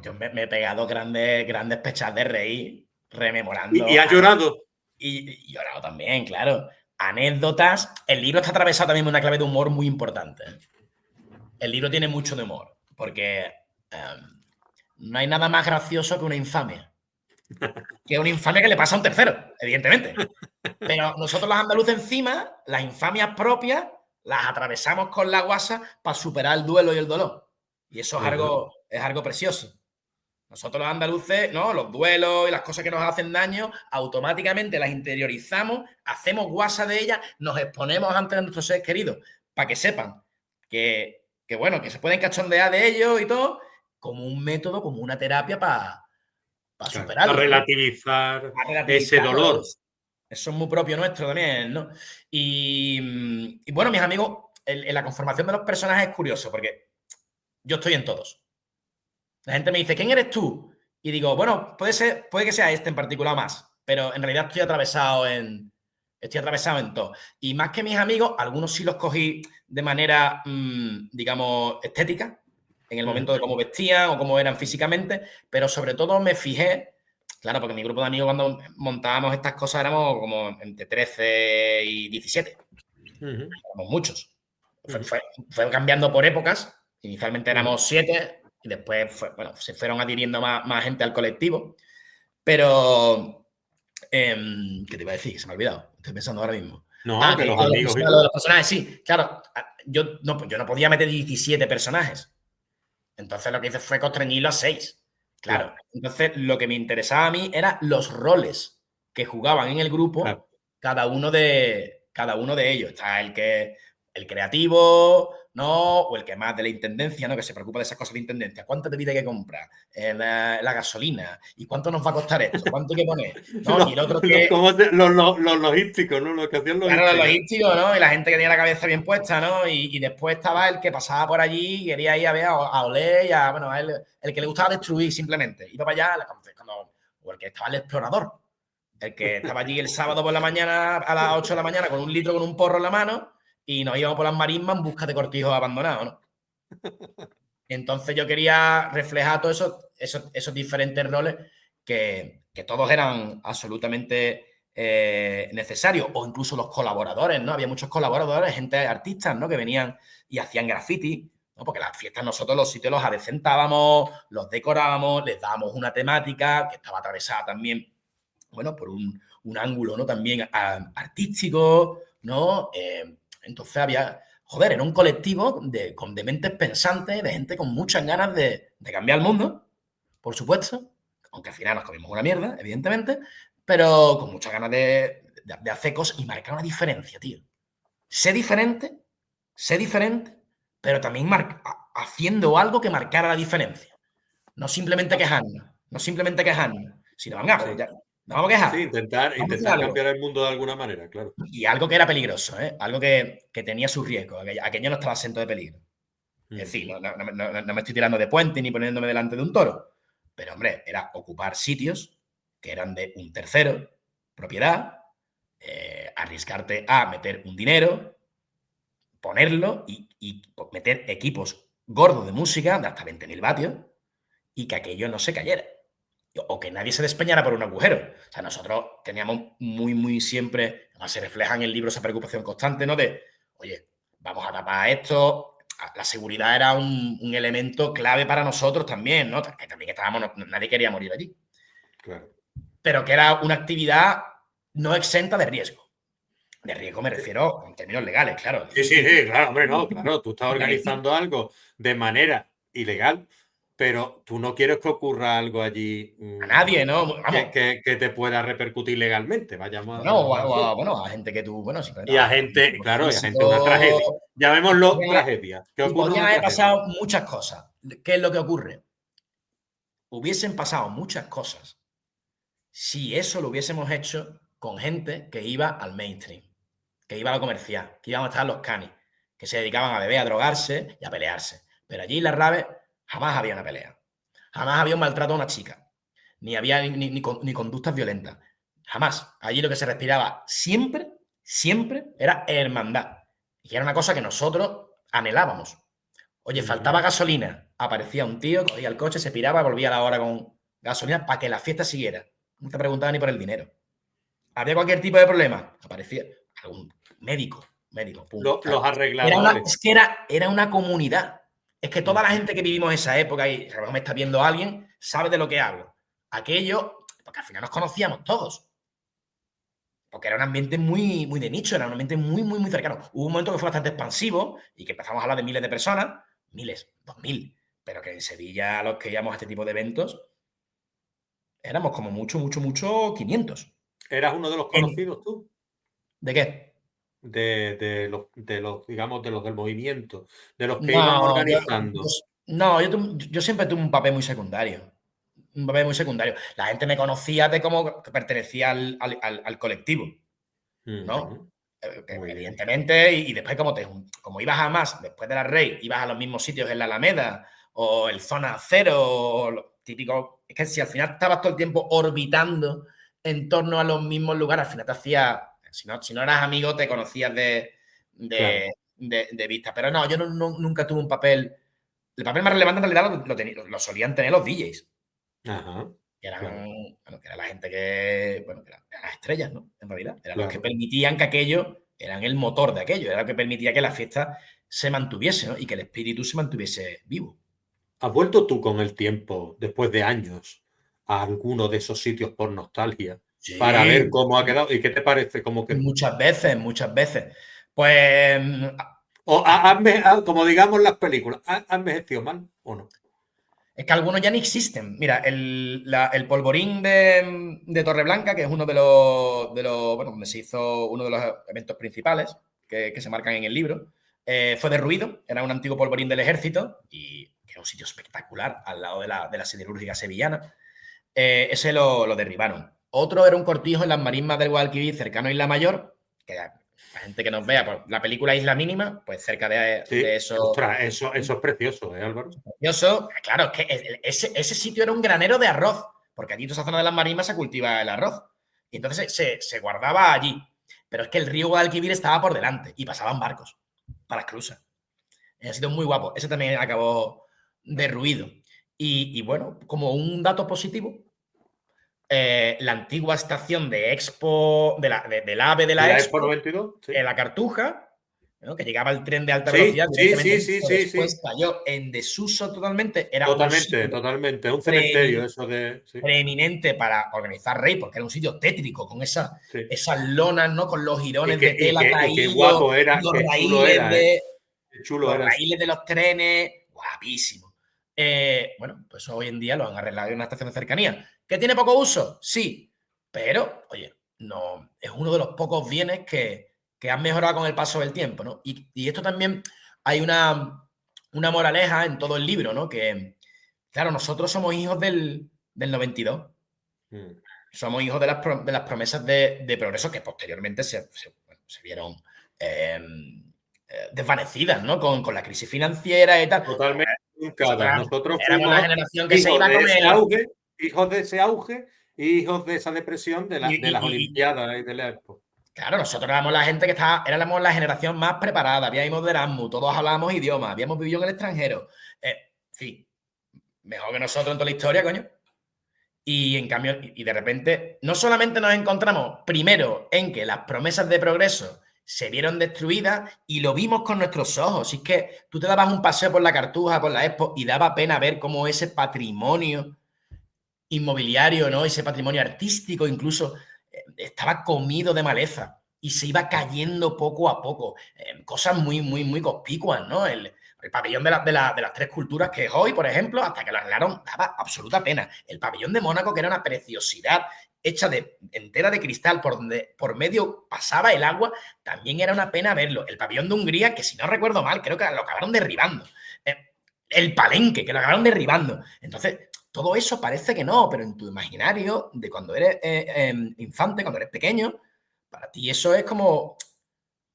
yo me he pegado grandes pechas de reír, ¿Y rememorando has llorado? y llorado también, claro. Anécdotas. El libro está atravesado también por una clave de humor muy importante. El libro tiene mucho de humor, porque no hay nada más gracioso que una infamia. Que una infamia que le pasa a un tercero, evidentemente. Pero nosotros los andaluces encima, las infamias propias, las atravesamos con la guasa para superar el duelo y el dolor. Y eso Ajá. es algo precioso. Nosotros los andaluces, ¿no? Los duelos y las cosas que nos hacen daño, automáticamente las interiorizamos, hacemos guasa de ellas, nos exponemos ante nuestros seres queridos, para que sepan bueno, que se pueden cachondear de ellos y todo, como un método, como una terapia para Claro, a superarlo, ¿no? relativizar Para ese relativizarlo. dolor. Eso es muy propio nuestro también, ¿no? Y bueno, mis amigos, en la conformación de los personajes es curioso, porque yo estoy en todos. La gente me dice, ¿quién eres tú? Y digo, bueno, puede que sea este en particular más, pero en realidad estoy atravesado en todo. Y más que mis amigos, algunos sí los cogí de manera, digamos, estética, en el momento de cómo vestían o cómo eran físicamente, pero sobre todo me fijé, claro, porque mi grupo de amigos cuando montábamos estas cosas éramos como entre 13 y 17, éramos muchos. Fue cambiando por épocas, inicialmente éramos 7 y después se fueron adhiriendo más gente al colectivo, pero ¿qué te iba a decir? Se me ha olvidado, estoy pensando ahora mismo. No, que Que los lo amigos y de tú. los personajes, sí, claro, yo no podía meter 17 personajes, entonces lo que hice fue constreñirlo a 6, claro. Claro, Entonces lo que me interesaba a mí eran los roles que jugaban en el grupo claro. cada uno de ellos. Está el creativo, ¿no? O el que más de la intendencia, ¿no? Que se preocupa de esas cosas de intendencia. ¿Cuánta bebida hay que comprar? La gasolina. ¿Y cuánto nos va a costar esto? ¿Cuánto hay que poner? ¿No? Y el otro que... Los logísticos, ¿no? Los que hacían Claro, los logística. logísticos, ¿no? Y la gente que tenía la cabeza bien puesta, ¿no? Y después estaba el que pasaba por allí y quería ir a ver a oler y a, bueno, a él, el que le gustaba destruir simplemente. Iba para allá, o el que estaba el explorador. El que estaba allí el sábado por la mañana, a las 8 de la mañana, con un litro, con un porro en la mano, y nos íbamos por las marismas en busca de cortijos abandonados, ¿no? Entonces yo quería reflejar todos esos diferentes roles que todos eran absolutamente necesarios, o incluso los colaboradores, ¿no? Había muchos colaboradores, gente, artistas, ¿no? Que venían y hacían graffiti, ¿no? Porque las fiestas nosotros los sitios los adecentábamos, los decorábamos, les dábamos una temática que estaba atravesada también, bueno, por un ángulo, ¿no? También artístico, ¿no? Entonces había, joder, era un colectivo de mentes pensantes, de gente con muchas ganas de cambiar el mundo, por supuesto, aunque al final nos comimos una mierda, evidentemente, pero con muchas ganas de hacer cosas y marcar una diferencia, tío. Sé diferente, pero también haciendo algo que marcara la diferencia. No simplemente quejarnos, no simplemente quejarnos, sino, venga, pues Sí. ya, nos vamos a quejar. Sí, intentar cambiar el mundo de alguna manera, claro. Y algo que era peligroso, ¿eh? Algo que tenía su riesgo. Aquello no estaba exento de peligro. Es decir, no me estoy tirando de puente ni poniéndome delante de un toro. Pero, hombre, era ocupar sitios que eran de un tercero, propiedad, arriesgarte a meter un dinero, ponerlo y meter equipos gordos de música de hasta 20.000 vatios y que aquello no se cayera. O que nadie se despeñara por un agujero. O sea, nosotros teníamos muy siempre, además se refleja en el libro esa preocupación constante, ¿no? De, oye, vamos a tapar esto. La seguridad era un elemento clave para nosotros también, ¿no? Que también estábamos, nadie quería morir allí. Claro. Pero que era una actividad no exenta de riesgo. De riesgo me refiero en términos legales, claro. Sí, claro, hombre, no, claro, tú estás organizando algo de manera ilegal, pero tú no quieres que ocurra algo allí A nadie, ¿no? Vamos. que te pueda repercutir legalmente, vayamos a Bueno, llamarlo así. bueno, a gente que tú, bueno, sí, Y a gente, claro, y a gente una tragedia. Llamémoslo tragedia. Que y ocurre podían una haber tragedia. pasado muchas cosas. ¿Qué es lo que ocurre? Hubiesen pasado muchas cosas si eso lo hubiésemos hecho con gente que iba al mainstream, que iba a lo comercial, que iban a estar los canis, que se dedicaban a beber, a drogarse y a pelearse. Pero allí en Las Raves jamás había una pelea. Jamás había un maltrato a una chica. Ni había ni conductas violentas. Jamás. Allí lo que se respiraba siempre era hermandad. Y era una cosa que nosotros anhelábamos. Oye, faltaba gasolina. Aparecía un tío, cogía el coche, se piraba, volvía a la hora con gasolina para que la fiesta siguiera. No te preguntaba ni por el dinero. Había cualquier tipo de problema. Aparecía algún médico, pum. Los arregladores. Es que era una comunidad. Es que toda la gente que vivimos esa época, y a lo mejor me está viendo alguien, sabe de lo que hablo. Aquello, porque al final nos conocíamos todos. Porque era un ambiente muy de nicho, era un ambiente muy cercano. Hubo un momento que fue bastante expansivo y que empezamos a hablar de miles de personas, miles, 2.000, pero que en Sevilla los que íbamos a este tipo de eventos éramos como mucho 500. ¿Eras uno de los conocidos tú? ¿De qué? Digamos, de los del movimiento, de los que iban No, organizando. yo siempre tuve un papel muy secundario. Un papel muy secundario. La gente me conocía de cómo pertenecía al colectivo, ¿no? Muy bien. Evidentemente, y después como ibas a más, después de la Rey, ibas a los mismos sitios en la Alameda o el Zona Cero, o lo típico, es que si al final estabas todo el tiempo orbitando en torno a los mismos lugares, al final te hacía, si no eras amigo, te conocías Claro. de vista. Pero no, yo nunca tuve un papel. El papel más relevante en realidad lo solían tener los DJs. Ajá. Que eran, Claro, bueno, que era la gente que eran las estrellas, ¿no? En realidad, eran los que claro. permitían que aquello, eran el motor de aquello, era lo que permitía que la fiesta se mantuviese, ¿no? Y que el espíritu se mantuviese vivo. ¿Has vuelto tú con el tiempo, después de años, a alguno de esos sitios por nostalgia para ver Sí, cómo ha quedado? ¿Y qué te parece? Como que, muchas veces. Pues como digamos las películas, ¿ha envejecido mal o no? es que algunos ya ni existen. Mira, el polvorín de Torreblanca, que es uno de los, bueno, donde se hizo uno de los eventos principales que se marcan en el libro, fue derruido, era un antiguo polvorín del ejército y era un sitio espectacular al lado de la siderúrgica sevillana. Ese lo derribaron. Otro era un cortijo en las marismas del Guadalquivir, cercano a Isla Mayor, que la gente que nos vea, pues, la película Isla Mínima, pues cerca de eso. Ostras, eso es precioso, Álvaro. Precioso. Claro, es que ese sitio era un granero de arroz, porque allí toda esa zona de las marismas se cultiva el arroz. Y entonces se guardaba allí. Pero es que el río Guadalquivir estaba por delante y pasaban barcos para las cruzas. Ha sido muy guapo. Ese también acabó derruido. Y bueno, como un dato positivo, la antigua estación de Expo, del AVE de la Expo Expo, 92, sí. la Cartuja, ¿no? Que llegaba el tren de alta velocidad. Sí. Después cayó en desuso totalmente. Era totalmente. Un cementerio, eso de. Sí. Preeminente para organizar rey, porque era un sitio tétrico, con esas lonas, ¿no? Con los jirones de tela caídos. Qué guapo era, los qué chulo era. Raíles de los trenes. Guapísimo. Bueno, pues hoy en día lo han arreglado en una estación de cercanía. ¿Que tiene poco uso? Sí. Pero, oye, no, es uno de los pocos bienes que han mejorado con el paso del tiempo, ¿no? Y esto también hay una moraleja en todo el libro, ¿no? Que, claro, nosotros somos hijos del 92. Somos hijos de las promesas de progreso que posteriormente se vieron desvanecidas, ¿no? Con la crisis financiera y tal. Totalmente. Nosotros fuimos la generación que se iba a comer. Hijos de ese auge y hijos de esa depresión de las Olimpiadas y de la Expo. Claro, nosotros éramos la gente que éramos la generación más preparada, habíamos de Erasmus, todos hablábamos idiomas, habíamos vivido en el extranjero. Sí, mejor que nosotros en toda la historia, coño. Y en cambio, y de repente, no solamente nos encontramos primero en que las promesas de progreso se vieron destruidas y lo vimos con nuestros ojos. Y es que tú te dabas un paseo por la Cartuja, por la Expo, y daba pena ver cómo ese patrimonio inmobiliario, ¿no? Ese patrimonio artístico incluso estaba comido de maleza y se iba cayendo poco a poco. Cosas muy, muy, muy conspicuas, ¿no? El pabellón de las tres culturas, que es hoy, por ejemplo, hasta que lo arreglaron, daba absoluta pena. El pabellón de Mónaco, que era una preciosidad hecha entera de cristal, por donde por medio pasaba el agua, también era una pena verlo. El pabellón de Hungría, que si no recuerdo mal, creo que lo acabaron derribando. El Palenque, que lo acabaron derribando. Entonces, todo eso parece que no, pero en tu imaginario de cuando eres infante, cuando eres pequeño, para ti eso es como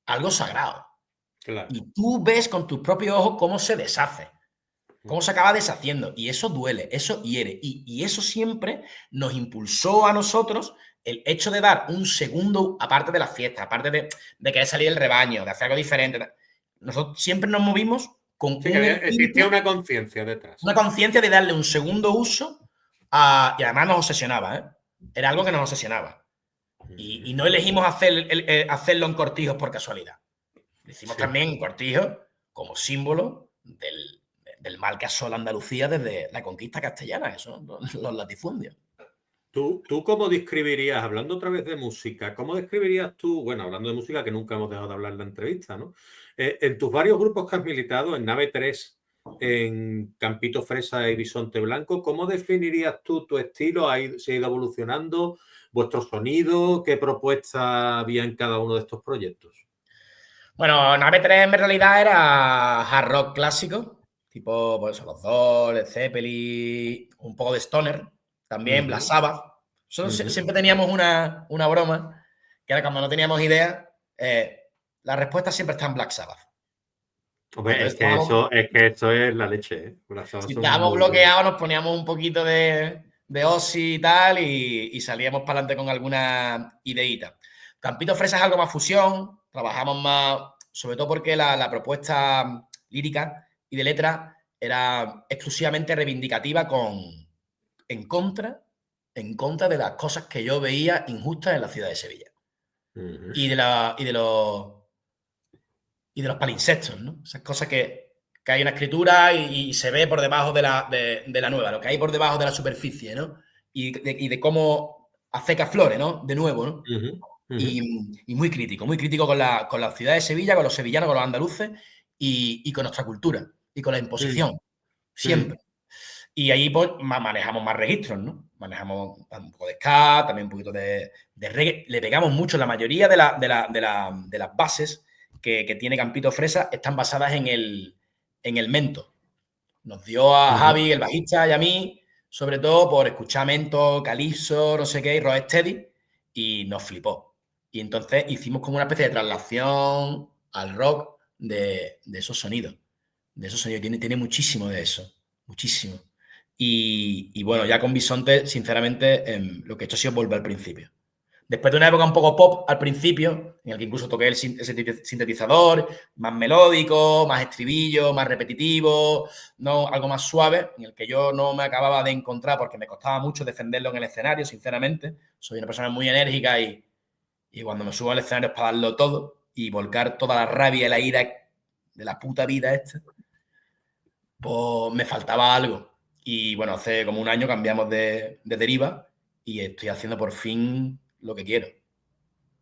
algo sagrado. Claro. Y tú ves con tus propios ojos cómo se deshace, cómo se acaba deshaciendo. Y eso duele, eso hiere. Y eso siempre nos impulsó a nosotros el hecho de dar un segundo, aparte de las fiestas, aparte de querer salir del rebaño, de hacer algo diferente. Nosotros siempre nos movimos con existía una conciencia detrás. Una conciencia de darle un segundo uso y además nos obsesionaba, ¿eh? Era algo que nos obsesionaba. Y no elegimos hacerlo en Cortijos por casualidad. Lo hicimos también en Cortijos como símbolo del mal que asola Andalucía desde la conquista castellana, que son los latifundios. ¿Tú cómo describirías, hablando otra vez de música, cómo describirías tú, bueno, hablando de música que nunca hemos dejado de hablar en la entrevista, ¿no? En tus varios grupos que has militado, en Nave 3, en Campito Fresa y Bisonte Blanco, ¿cómo definirías tú tu estilo? ¿Se ha ido evolucionando vuestro sonido? ¿Qué propuesta había en cada uno de estos proyectos? Bueno, Nave 3 en realidad era hard rock clásico, tipo pues, los Doors, Led Zeppelin, un poco de stoner, también Black Sabbath. Siempre teníamos una broma, que era cuando no teníamos idea, la respuesta siempre está en Black Sabbath. Hombre, es que eso es la leche, ¿eh? Si estábamos bloqueados, nos poníamos un poquito de Ozzy y tal, y salíamos para adelante con alguna ideita. Campito Fresa es algo más fusión, trabajamos más, sobre todo porque la propuesta lírica y de letra era exclusivamente reivindicativa en contra de las cosas que yo veía injustas en la ciudad de Sevilla. Y de los palinsestos, ¿no? Esas cosas que hay una escritura y se ve por debajo de la nueva, lo que hay por debajo de la superficie, ¿no? Y de cómo aceca flores, ¿no? De nuevo, ¿no? Y muy crítico con la ciudad de Sevilla, con los sevillanos, con los andaluces y con nuestra cultura y con la imposición, siempre. Y ahí pues manejamos más registros, ¿no? Manejamos un poco de ska, también un poquito de reggae. Le pegamos mucho la mayoría de las bases que tiene Campito Fresa están basadas en el mento. Nos dio a Javi, el bajista, y a mí, sobre todo por escuchar mento, calipso, no sé qué, y rocksteady, y nos flipó. Y entonces hicimos como una especie de traslación al rock de esos sonidos. De esos sonidos. Tiene muchísimo de eso. Muchísimo. Y bueno, ya con Bisonte, sinceramente, lo que he hecho ha sido volver al principio. Después de una época un poco pop al principio, en el que incluso toqué el sintetizador, más melódico, más estribillo, más repetitivo, no, algo más suave, en el que yo no me acababa de encontrar porque me costaba mucho defenderlo en el escenario, sinceramente. Soy una persona muy enérgica y cuando me subo al escenario es para darlo todo y volcar toda la rabia y la ira de la puta vida esta, pues me faltaba algo. Y bueno, hace como un año cambiamos de deriva y estoy haciendo por fin lo que quiero.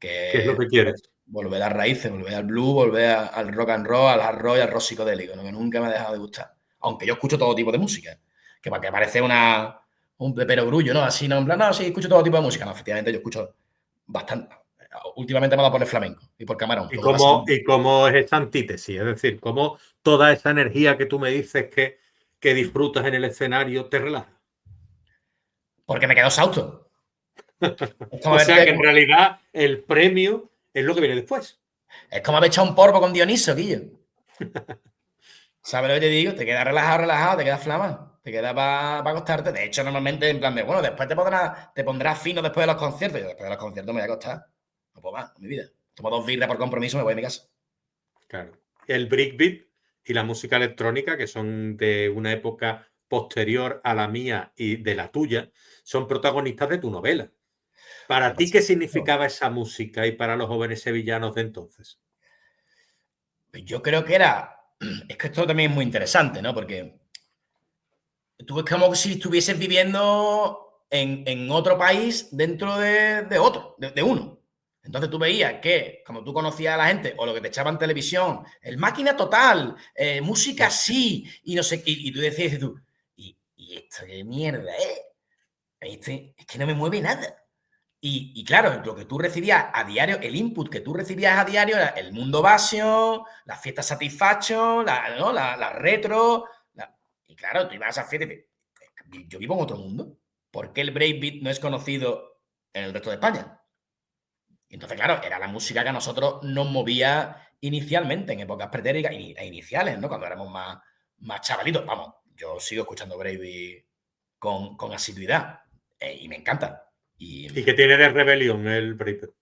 ¿Qué es lo Que que quieres? volver a raíces, volver al blues, volver al rock and roll, al hard rock y al rock psicodélico, ¿no? Que nunca me ha dejado de gustar. Aunque yo escucho todo tipo de música, que para que parece un perogrullo, ¿no? Así, no, en plan, no, sí, escucho todo tipo de música. No, efectivamente, yo escucho bastante. Últimamente me ha dado por el flamenco y por Camarón. ¿Y Lo que pasa es cómo es esta antítesis? Es decir, ¿cómo toda esa energía que tú me dices que disfrutas en el escenario te relaja? porque me quedo exhausto. Es como O sea haberte, que en realidad el premio es lo que viene después. es como haber echado un porro con Dioniso, Guillo. ¿Sabes lo que te digo? Te quedas relajado, te quedas flama, te quedas para acostarte. De hecho, normalmente en plan de, bueno, después te pondrás fino después de los conciertos. Yo después de los conciertos me voy a acostar. No puedo más, en mi vida. Tomo 2 birras por compromiso, me voy a mi casa. Claro. El breakbeat y la música electrónica, que son de una época posterior a la mía y de la tuya, son protagonistas de tu novela. ¿Para ti qué significaba esa música y para los jóvenes sevillanos de entonces? Yo creo que era. Es que esto también es muy interesante, ¿no? Porque tú es como si estuvieses viviendo en otro país dentro de otro, de uno. Entonces tú veías que, como tú conocías a la gente, o lo que te echaba en televisión, el máquina total, música así, y no sé, y tú decías, tú, ¿y esto qué mierda es que no me mueve nada. Y claro, lo que tú recibías a diario, el input que tú recibías a diario era el mundo Basio, las fiestas Satisfaction, ¿no? la retro. Y claro, tú ibas a esas fiestas y dices, yo vivo en otro mundo. ¿Por qué el breakbeat no es conocido en el resto de España? Y entonces, claro, era la música que a nosotros nos movía inicialmente, en épocas pretéritas e iniciales, ¿no? Cuando éramos más chavalitos. Vamos, yo sigo escuchando breakbeat con asiduidad y me encanta. ¿Y qué tiene de rebelión el breakbeat?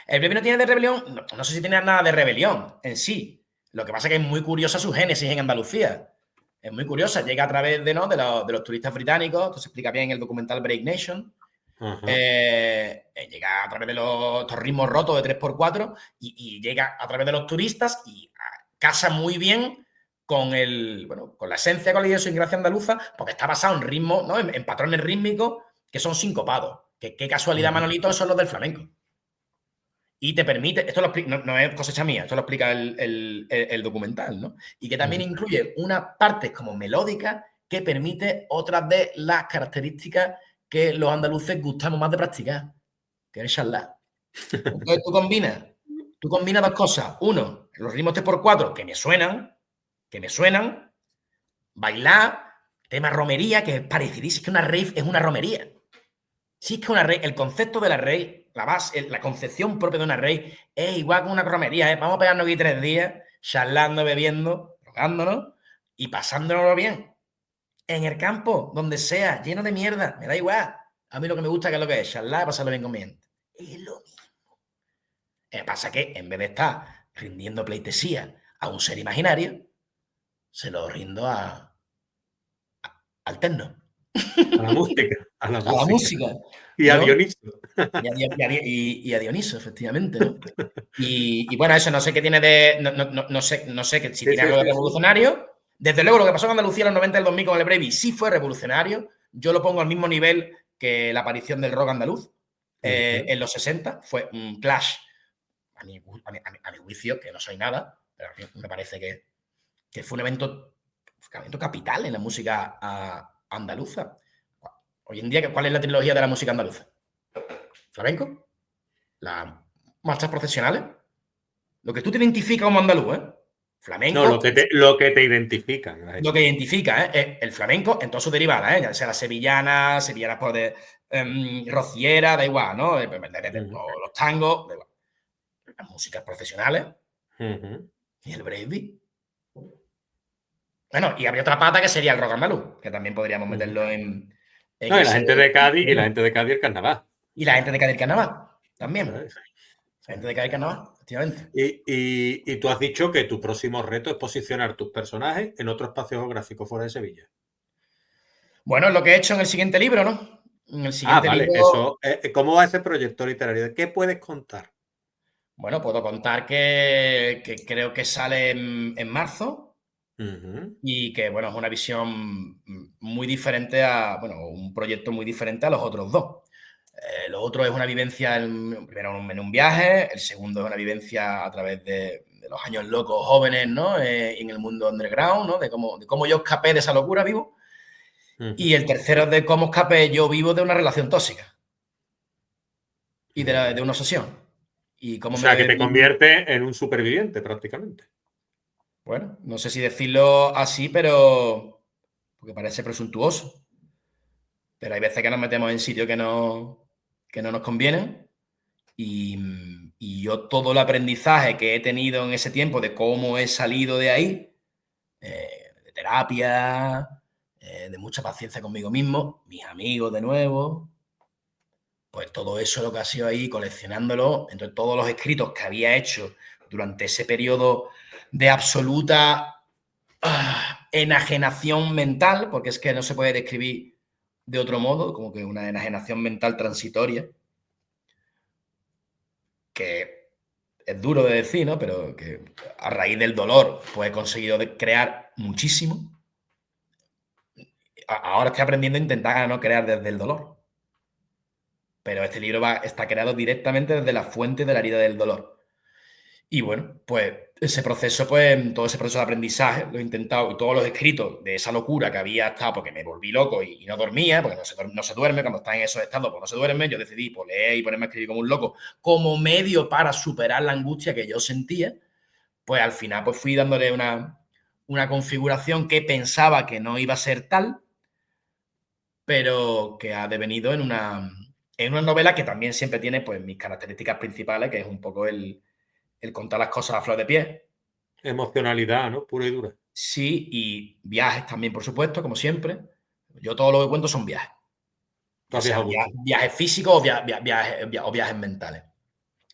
El Breve no tiene de rebelión, no sé si tiene nada de rebelión en sí. Lo que pasa es que es muy curiosa su génesis en Andalucía. Es muy curiosa, llega a través de los turistas británicos, esto se explica bien en el documental Break Nation. Llega a través de estos ritmos rotos de 3x4 y llega a través de los turistas y casa muy bien con con la esencia, con la idiosincrasia andaluza, porque está basado en ritmos, ¿no? en patrones rítmicos que son sincopados. Qué casualidad, Manolito, son los del flamenco. Y te permite, esto no es cosecha mía, esto lo explica el documental, ¿no? Y que también incluye una parte como melódica que permite otras de las características que los andaluces gustamos más de practicar, que es charlar. Entonces tú combinas dos cosas. Uno, los ritmos 3x4 que me suenan, bailar, tema romería, que es parecidísimo, es que una rave es una romería. Sí, es que una rave, el concepto de la rave, la base, la concepción propia de una rave es igual que una romería, ¿eh? Vamos a pegarnos aquí 3 días, charlando, bebiendo, drogándonos y pasándonos bien. En el campo, donde sea, lleno de mierda, me da igual. A mí lo que me gusta que es lo que es, charlar y pasarlo bien con mi gente. Es lo mismo. Pasa que en vez de estar rindiendo pleitesía a un ser imaginario, se lo rindo al techno. A la música, a la A la música. música, Y a ¿no? Dionisio. Y a Dioniso, efectivamente, ¿no? Y bueno, eso no sé qué tiene de. No sé que si Sí, tiene sí, algo de sí, sí. revolucionario. Desde luego, lo que pasó en Andalucía en los 90 y el 2000 con el Brevi sí fue revolucionario. Yo lo pongo al mismo nivel que la aparición del rock andaluz en los 60. Fue un clash, a mi juicio, que no soy nada, pero a mí me parece que fue un evento capital en la música andaluza. Hoy en día, ¿cuál es la trilogía de la música andaluza? Flamenco, las marchas procesionales, Lo que tú te identificas como andaluz, ¿eh? No, Flamenco, lo que te identifican. lo que identifica, ¿eh? Es el flamenco en todas sus derivadas, ¿eh? Ya sea la sevillana, sevillana por de rociera, da igual, ¿no? O los tangos, da igual. Las músicas profesionales y el breakbeat. Bueno, y habría otra pata que sería el rock andaluz, que también podríamos meterlo en No, y la ese. gente de Cádiz, y la gente de Cádiz el carnaval. Y la gente de Cádiz Carnaval, también. ¿Sabes? La gente de Cádiz Carnaval, efectivamente. Y tú has dicho que tu próximo reto es posicionar tus personajes en otro espacio geográfico fuera de Sevilla. Bueno, es lo que he hecho en el siguiente libro, ¿no? En el siguiente Vale. libro, Eso, ¿cómo va ese proyecto literario? ¿Qué puedes contar? bueno, puedo contar que creo que sale en marzo y que, bueno, es una visión muy diferente bueno, un proyecto muy diferente a los otros dos. Lo otro es una vivencia, primero en un viaje, el segundo es una vivencia a través de los años locos jóvenes, ¿no? En el mundo underground, ¿no? De cómo yo escapé de esa locura vivo. Y el tercero es de cómo escapé yo vivo de una relación tóxica y de una obsesión. Y O cómo sea, que me te vi. convierte en un superviviente prácticamente. Bueno, no sé si decirlo así, pero porque parece presuntuoso. Pero hay veces que nos metemos en sitios que no nos convienen. Y yo todo el aprendizaje que he tenido en ese tiempo de cómo he salido de ahí, de terapia, de mucha paciencia conmigo mismo, mis amigos de nuevo, pues todo eso lo que ha sido ahí coleccionándolo entre todos los escritos que había hecho durante ese periodo de absoluta enajenación mental, porque es que no se puede describir de otro modo, como que una enajenación mental transitoria, que es duro de decir, ¿no? Pero que a raíz del dolor pues he conseguido crear muchísimo. Ahora estoy aprendiendo a intentar a no crear desde el dolor. Pero este libro está creado directamente desde la fuente de la herida del dolor. Y bueno, pues ese proceso, pues todo ese proceso de aprendizaje lo he intentado y todos los escritos de esa locura que había estado, porque me volví loco y no dormía, porque no se duerme, cuando está en esos estados, pues no se duerme, yo decidí pues, leer y ponerme a escribir como un loco, como medio para superar la angustia que yo sentía, pues al final pues fui dándole una configuración que pensaba que no iba a ser tal, pero que ha devenido en una novela que también siempre tiene pues mis características principales, que es un poco el contar las cosas a flor de piel. Emocionalidad, ¿no? Pura y dura. Sí, y viajes también, por supuesto, como siempre. Yo todo lo que cuento son viajes, Tú ya has viajado sean mucho. viajes físicos o viajes mentales.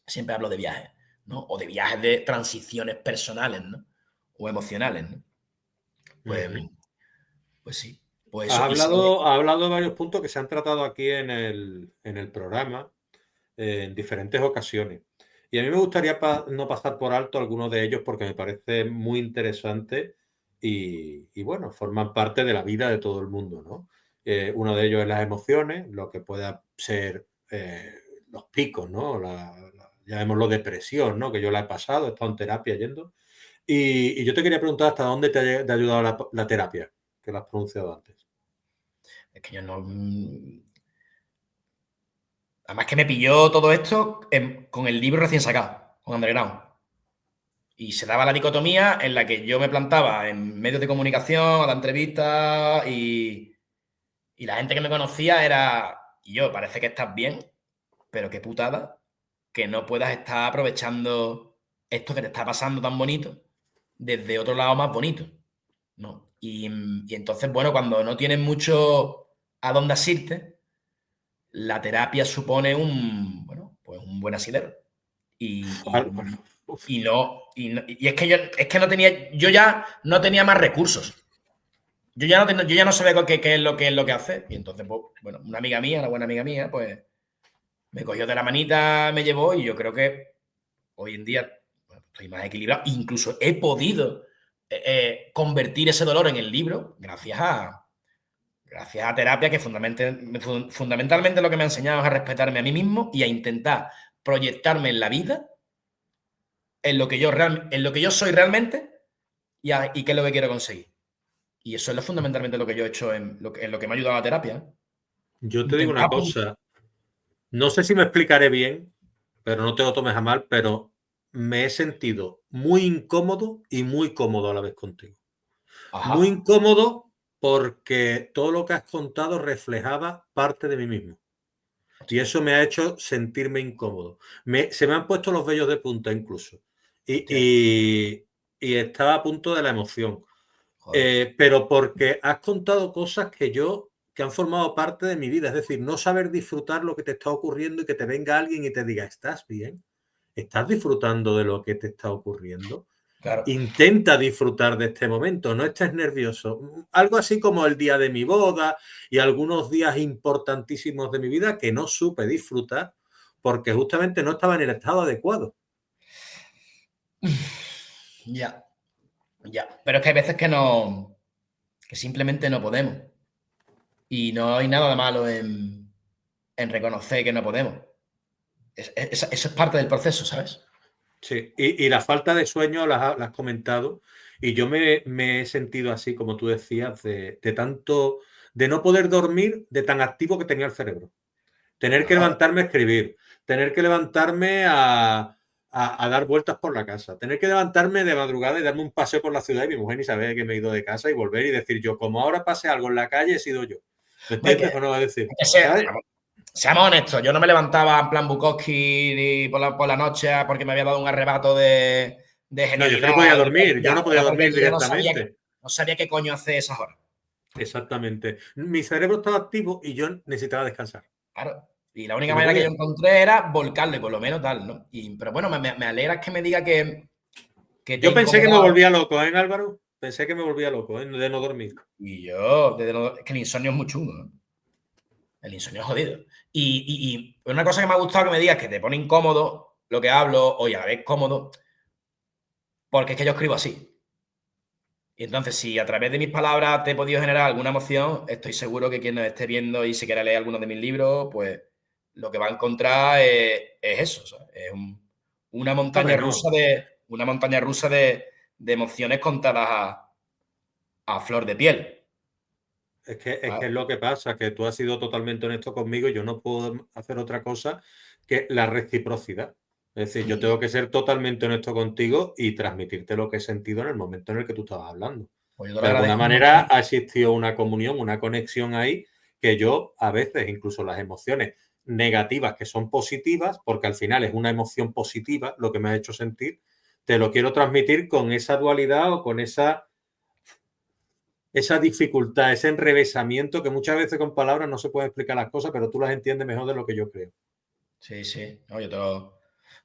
Siempre hablo de viajes, ¿no? O de viajes de transiciones personales, ¿no? O emocionales, ¿no? Pues, pues sí, pues Has eso. hablado de varios puntos que se han tratado aquí en el programa en diferentes ocasiones. Y a mí me gustaría no pasar por alto algunos de ellos porque me parece muy interesante y bueno, forman parte de la vida de todo el mundo, ¿no? Uno de ellos es las emociones, lo que pueda ser los picos, ¿no? Llamémoslo depresión, ¿no? Que yo la he pasado, he estado en terapia yendo. Y yo te quería preguntar hasta dónde te ha ayudado la terapia, que la has pronunciado antes. Es que yo no. Además que me pilló todo esto con el libro recién sacado, con Underground. Y se daba la dicotomía en la que yo me plantaba en medios de comunicación, a la entrevista y la gente que me conocía era, y yo, parece que estás bien, pero qué putada que no puedas estar aprovechando esto que te está pasando tan bonito desde otro lado más bonito, ¿no? Y entonces, bueno, cuando no tienes mucho a dónde asirte, la terapia supone bueno, pues un buen asidero. Y, y es que no tenía, yo ya no tenía más recursos. Yo ya no sabía qué es lo que hacer. Y entonces, pues, bueno, una amiga mía, una buena amiga mía, pues me cogió de la manita, me llevó y yo creo que hoy en día bueno, estoy más equilibrado. Incluso he podido convertir ese dolor en el libro gracias a terapia que fundamentalmente lo que me ha enseñado es a respetarme a mí mismo y a intentar proyectarme en la vida en lo que yo soy realmente y qué es lo que quiero conseguir. Y eso es fundamentalmente lo que yo he hecho en lo que me ha ayudado la terapia. Yo te digo una Intentar, cosa, no sé si me explicaré bien, pero no te lo tomes a mal, pero me he sentido muy incómodo y muy cómodo a la vez contigo. Muy Ajá. incómodo porque todo lo que has contado reflejaba parte de mí mismo. Y Hostia, eso me ha hecho sentirme incómodo. Se me han puesto los vellos de punta incluso. Y, hostia, y- y estaba a punto de la emoción. joder. Pero porque has contado cosas que han formado parte de mi vida. Es decir, no saber disfrutar lo que te está ocurriendo y que te venga alguien y te diga, ¿estás bien? ¿Estás disfrutando de lo que te está ocurriendo? Claro. Intenta disfrutar de este momento, no estés nervioso. Algo así como el día de mi boda y algunos días importantísimos de mi vida que no supe disfrutar porque justamente no estaba en el estado adecuado. Ya, ya. Pero es que hay veces que no, que simplemente no podemos. Y no hay nada de malo en reconocer que no podemos. Eso es parte del proceso, ¿sabes? Sí, y la falta de sueño la has comentado y yo me he sentido así, como tú decías, de tanto, de no poder dormir, de tan activo que tenía el cerebro. Tener que Claro. levantarme a escribir, tener que levantarme a dar vueltas por la casa, tener que levantarme de madrugada y darme un paseo por la ciudad y mi mujer ni sabe que me he ido de casa y volver y decir yo, como ahora pase algo en la calle, he sido yo. ¿Me Hombre, entiendes o no? Es decir, ¿sabes? vamos, seamos honestos, yo no me levantaba en plan Bukowski ni por la noche porque me había dado un arrebato de No, yo es que genialidad, no podía de dormir, yo creatividad. no podía Era porque dormir yo directamente. no sabía qué coño hacer esas horas. Exactamente. Mi cerebro estaba activo y yo necesitaba descansar. Claro. Y la única Y no manera que yo podía. encontré era volcarlo y por lo menos tal, ¿no? Pero bueno, me alegra que me diga que te ha Yo pensé que me incomodado. volvía loco, ¿eh, Álvaro? Pensé que me volvía loco, ¿eh? De no dormir. Y yo, es que el insomnio es muy chungo, ¿no? El insomnio es jodido. Y una cosa que me ha gustado que me digas que te pone incómodo lo que hablo, o y a la vez cómodo, porque es que yo escribo así. Y entonces, si a través de mis palabras te he podido generar alguna emoción, estoy seguro que quien nos esté viendo y se quiera leer alguno de mis libros, pues lo que va a encontrar es eso, ¿sabes? Es Hombre, no. una montaña rusa de emociones contadas a flor de piel. Es que ¿Vale? es lo que pasa, que tú has sido totalmente honesto conmigo y yo no puedo hacer otra cosa que la reciprocidad. Es decir, yo Y tengo que ser totalmente honesto contigo y transmitirte lo que he sentido en el momento en el que tú estabas hablando. pues yo te lo De alguna agradezco un manera montón. ha existido una comunión, una conexión ahí que yo a veces, incluso las emociones negativas que son positivas, porque al final es una emoción positiva lo que me ha hecho sentir, te lo quiero transmitir con esa dualidad o con esa dificultad, ese enrevesamiento que muchas veces con palabras no se puede explicar las cosas, pero tú las entiendes mejor de lo que yo creo. Sí, sí. No,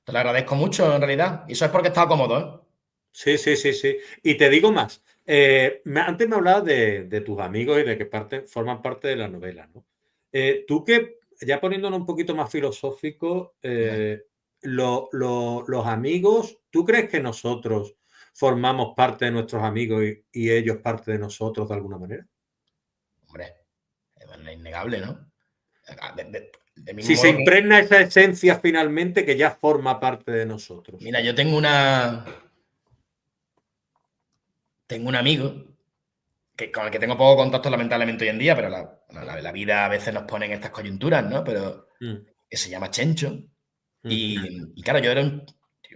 te lo agradezco mucho, en realidad. Y eso es porque he estado cómodo, ¿eh? Sí, sí, sí, sí. Y te digo más. Antes me hablabas de tus amigos y de que forman parte de la novela, ¿no? Tú que, ya poniéndonos un poquito más filosófico, Venga. los amigos, ¿tú crees que nosotros formamos parte de nuestros amigos y ellos parte de nosotros de alguna manera? Hombre, es innegable, ¿no? Del mismo Si se modo que. impregna esa esencia finalmente que ya forma parte de nosotros. Mira, yo tengo un amigo con el que tengo poco contacto lamentablemente hoy en día, pero la vida a veces nos pone en estas coyunturas, ¿no? Pero Mm, que se llama Chencho. ujú. Y claro, yo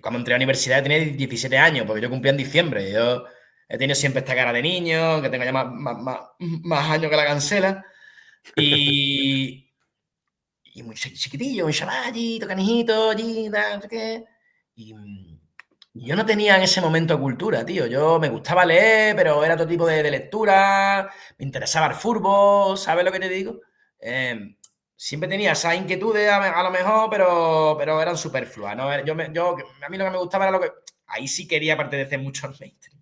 cuando entré a la universidad tenía 17 años, porque yo cumplía en diciembre. Yo he tenido siempre esta cara de niño, que tengo ya más años que la cancela. Y, y muy chiquitillo, un chavallito, canijito, allí, tal, no sé qué. Y yo no tenía en ese momento cultura, tío. Yo me gustaba leer, pero era otro tipo de lectura. Me interesaba el fútbol, ¿sabes lo que te digo? Eh, siempre tenía esas inquietudes a lo mejor, pero eran superfluas, ¿no? A mí lo que me gustaba era lo que. Ahí sí quería pertenecer mucho al mainstream.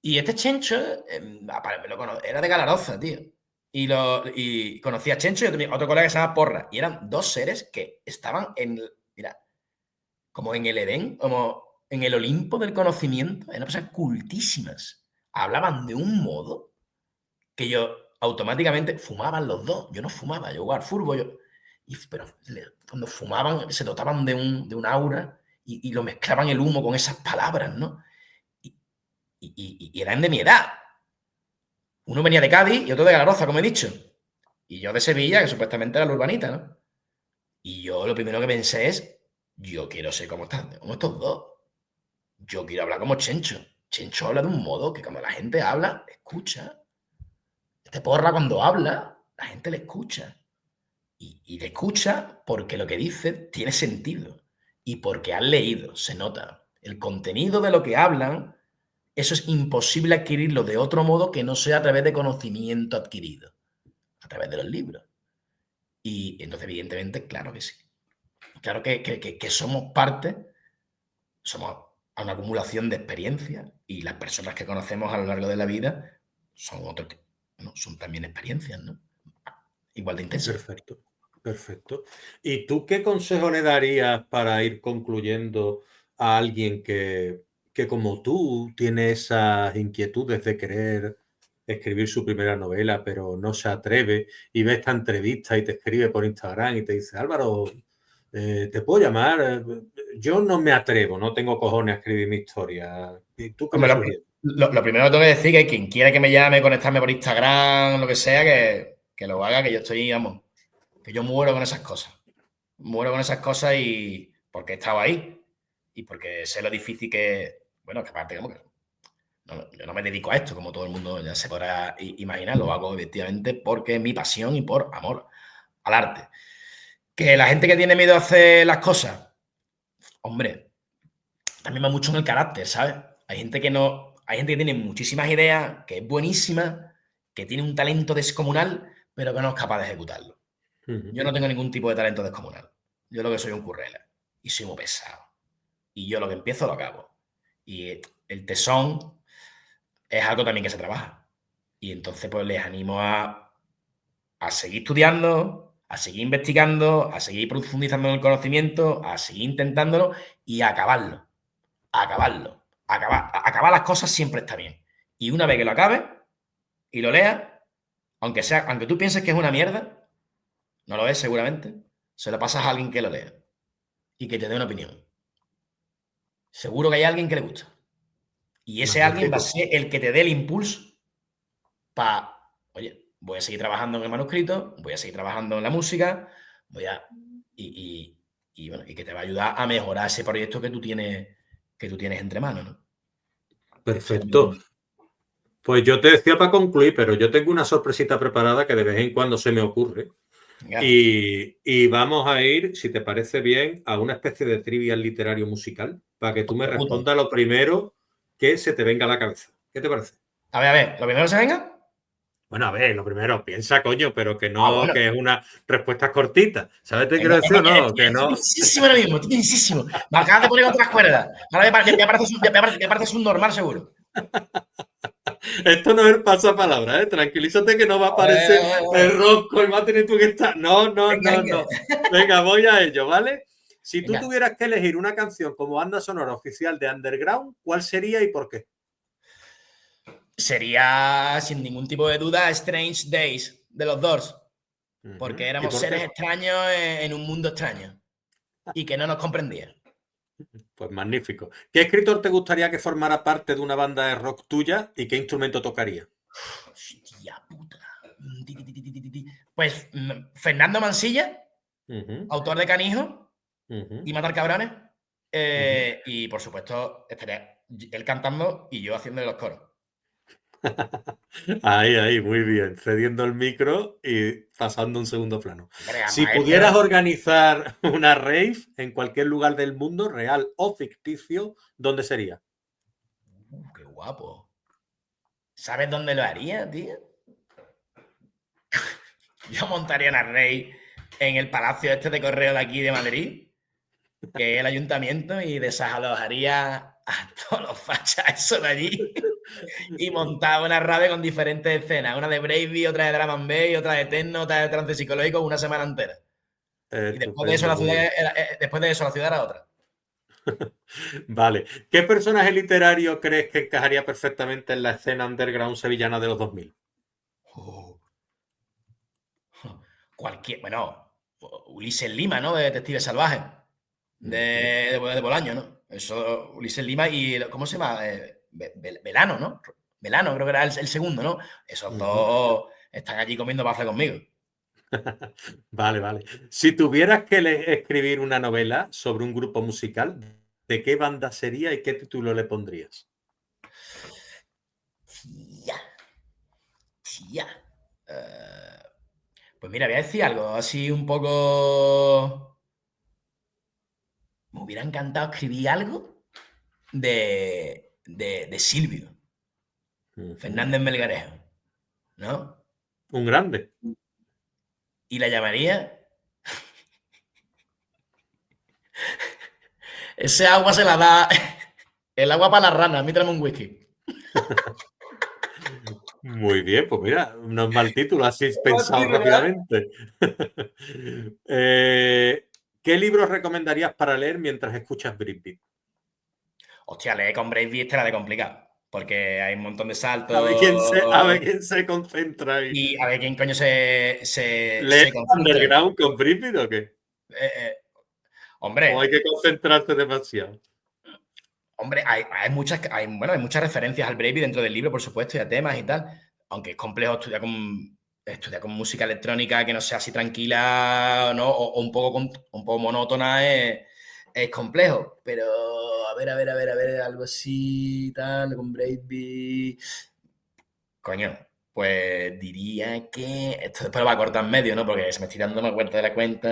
Y este Chencho era de Galaroza, tío. Y conocí a Chencho y otro colega que se llama Porra. Y eran dos seres que estaban mira, como en el Edén, como en el Olimpo del conocimiento. Eran personas cultísimas. Hablaban de un modo que yo automáticamente fumaban los dos. Yo no fumaba, yo jugaba al fútbol. Pero cuando fumaban se dotaban de un aura y lo mezclaban el humo con esas palabras, ¿no? Y, y eran de mi edad. Uno venía de Cádiz y otro de Galaroza, como he dicho. Y yo de Sevilla, que supuestamente era la urbanita, ¿no? Y yo lo primero que pensé es, Yo quiero ser como estos dos. Yo quiero hablar como Chencho. Chencho habla de un modo que cuando la gente habla, escucha. Este Porra cuando habla, la gente le escucha. Y le escucha porque lo que dice tiene sentido. Y porque han leído, se nota. El contenido de lo que hablan, eso es imposible adquirirlo de otro modo que no sea a través de conocimiento adquirido, a través de los libros. Y entonces, evidentemente, claro que sí. Claro que somos parte, somos una acumulación de experiencias y las personas que conocemos a lo largo de la vida son otro tipo, ¿no? Son también experiencias, ¿no? Igual de intensas. Perfecto, perfecto. ¿Y tú qué consejo le darías para ir concluyendo a alguien que como tú tiene esas inquietudes de querer escribir su primera novela, pero no se atreve y ve esta entrevista y te escribe por Instagram y te dice, Álvaro, te puedo llamar? Yo no me atrevo, no tengo cojones a escribir mi historia. ¿Y tú qué me Hombre, sugieres? lo primero que tengo que decir que quien quiera que me llame, conectarme por Instagram, lo que sea, que lo haga, que yo estoy, vamos, que yo muero con esas cosas. Muero con esas cosas y porque he estado ahí y porque sé lo difícil que, bueno, que aparte, como que yo no me dedico a esto, como todo el mundo ya se podrá imaginar, lo hago efectivamente porque es mi pasión y por amor al arte. Que la gente que tiene miedo a hacer las cosas, hombre, también va mucho en el carácter, ¿sabes? Hay gente que no, hay gente que tiene muchísimas ideas, que es buenísima, que tiene un talento descomunal, pero que no es capaz de ejecutarlo. Ujú. Yo no tengo ningún tipo de talento descomunal. Yo lo que soy un currela y soy muy pesado. Y yo lo que empiezo lo acabo. Y el tesón es algo también que se trabaja. Y entonces pues les animo a seguir estudiando, a seguir investigando, a seguir profundizando en el conocimiento, a seguir intentándolo y a acabarlo. A acabarlo. Acabar las cosas siempre está bien. Y una vez que lo acabes y lo leas, aunque tú pienses que es una mierda, no lo es seguramente, se lo pasas a alguien que lo lea y que te dé una opinión. Seguro que hay alguien que le gusta. Y ese alguien va a Magnífico. ser el que te dé el impulso para, oye, voy a seguir trabajando en el manuscrito, voy a seguir trabajando en la música, voy a... bueno, y que te va a ayudar a mejorar ese proyecto que tú tienes entre manos, ¿no? Ese es Perfecto. Pues yo te decía para concluir, pero yo tengo una sorpresita preparada que de vez en cuando se me ocurre. Venga, Y vamos a ir, si te parece bien, a una especie de trivial literario musical para que tú me de puta. respondas lo primero que se te venga a la cabeza. ¿Qué te parece? A ver, lo primero que se venga. Bueno, a ver, lo primero, piensa, coño, pero que Ah, no, bueno. que es una respuesta cortita. ¿Sabes qué te quiero Venga, decir o no? Que estoy no. tensísimo ahora mismo, estoy tensísimo. Me acabas de poner otras cuerdas. Ahora me pareces un normal seguro. Esto no es el pasapalabra, ¿eh? Tranquilízate que no va a aparecer el rosco y va a tener tú que estar. No, no, Venga, no, venga. no. Venga, voy a ello, ¿vale? Si tú Venga. tuvieras que elegir una canción como banda sonora oficial de Underground, ¿cuál sería y por qué? Sería, sin ningún tipo de duda, Strange Days de los Doors. Porque ¿Y éramos por seres qué? extraños en un mundo extraño y que no nos comprendía. Pues magnífico. ¿Qué escritor te gustaría que formara parte de una banda de rock tuya y qué instrumento tocaría? Hostia puta. Pues Fernando Mansilla, Ujú, autor de Canijo ujú, y Matar Cabrones. ujú. Y por supuesto, estaría él cantando y yo haciendo los coros. Ahí, muy bien. Cediendo el micro y pasando a un segundo plano. Hombre, Si además pudieras organizar una rave en cualquier lugar del mundo, real o ficticio, ¿dónde sería? qué guapo. ¿Sabes dónde lo haría, tío? Yo montaría una rave en el palacio este de correo de aquí de Madrid, que es el ayuntamiento, y desalojaría a todos los fachas eso de allí y montaba una rave con diferentes escenas, una de Bravey, otra de Drum and Bass, otra de techno, otra de trance psicológico, una semana entera. Y después de eso Estupendo, la muy ciudad bien. era otra. Vale. ¿Qué personaje literario crees que encajaría perfectamente en la escena underground sevillana de los 2000? Oh, bueno, Ulises Lima, ¿no? De Detective Salvaje, Ujú, de Bolaño, ¿no? Eso, Ulises Lima y, ¿cómo se llama? Velano, ¿no? Velano, creo que era el segundo, ¿no? Esos ujú. dos están allí comiendo bafle conmigo. Vale, vale. Si tuvieras que escribir una novela sobre un grupo musical, ¿de qué banda sería y qué título le pondrías? Tía, tía. Pues mira, voy a decir algo así un poco... Me hubiera encantado escribir algo de Silvio Ujú. Fernández Melgarejo, ¿no? Un grande. Y la llamaría... Ese agua se la da... El agua para la rana, a mí tráeme un whisky. Muy bien, pues mira, no es mal título, así pensado Sí, ¿verdad? rápidamente. ¿Qué libros recomendarías para leer mientras escuchas Britbeat? Hostia, leer con Breakbeat te la de complicado. Porque hay un montón de A ver saltos. quién se concentra ahí. Y a ver quién coño se ¿Lees concentra. Underground con Britbeat o qué? Eh, eh, ¿O hay hombre, que concentrarse demasiado? hombre, bueno, hay muchas referencias al Breakbeat dentro del libro, por supuesto, y a temas y tal. Aunque es complejo estudiar con música electrónica que no sea así tranquila, ¿no? O un poco monótona es complejo. Pero a ver, algo así, tal, con Breakbeat. Coño, pues diría que esto después lo va a cortar en medio, ¿no? Porque se me estoy dando una cuenta de la cuenta.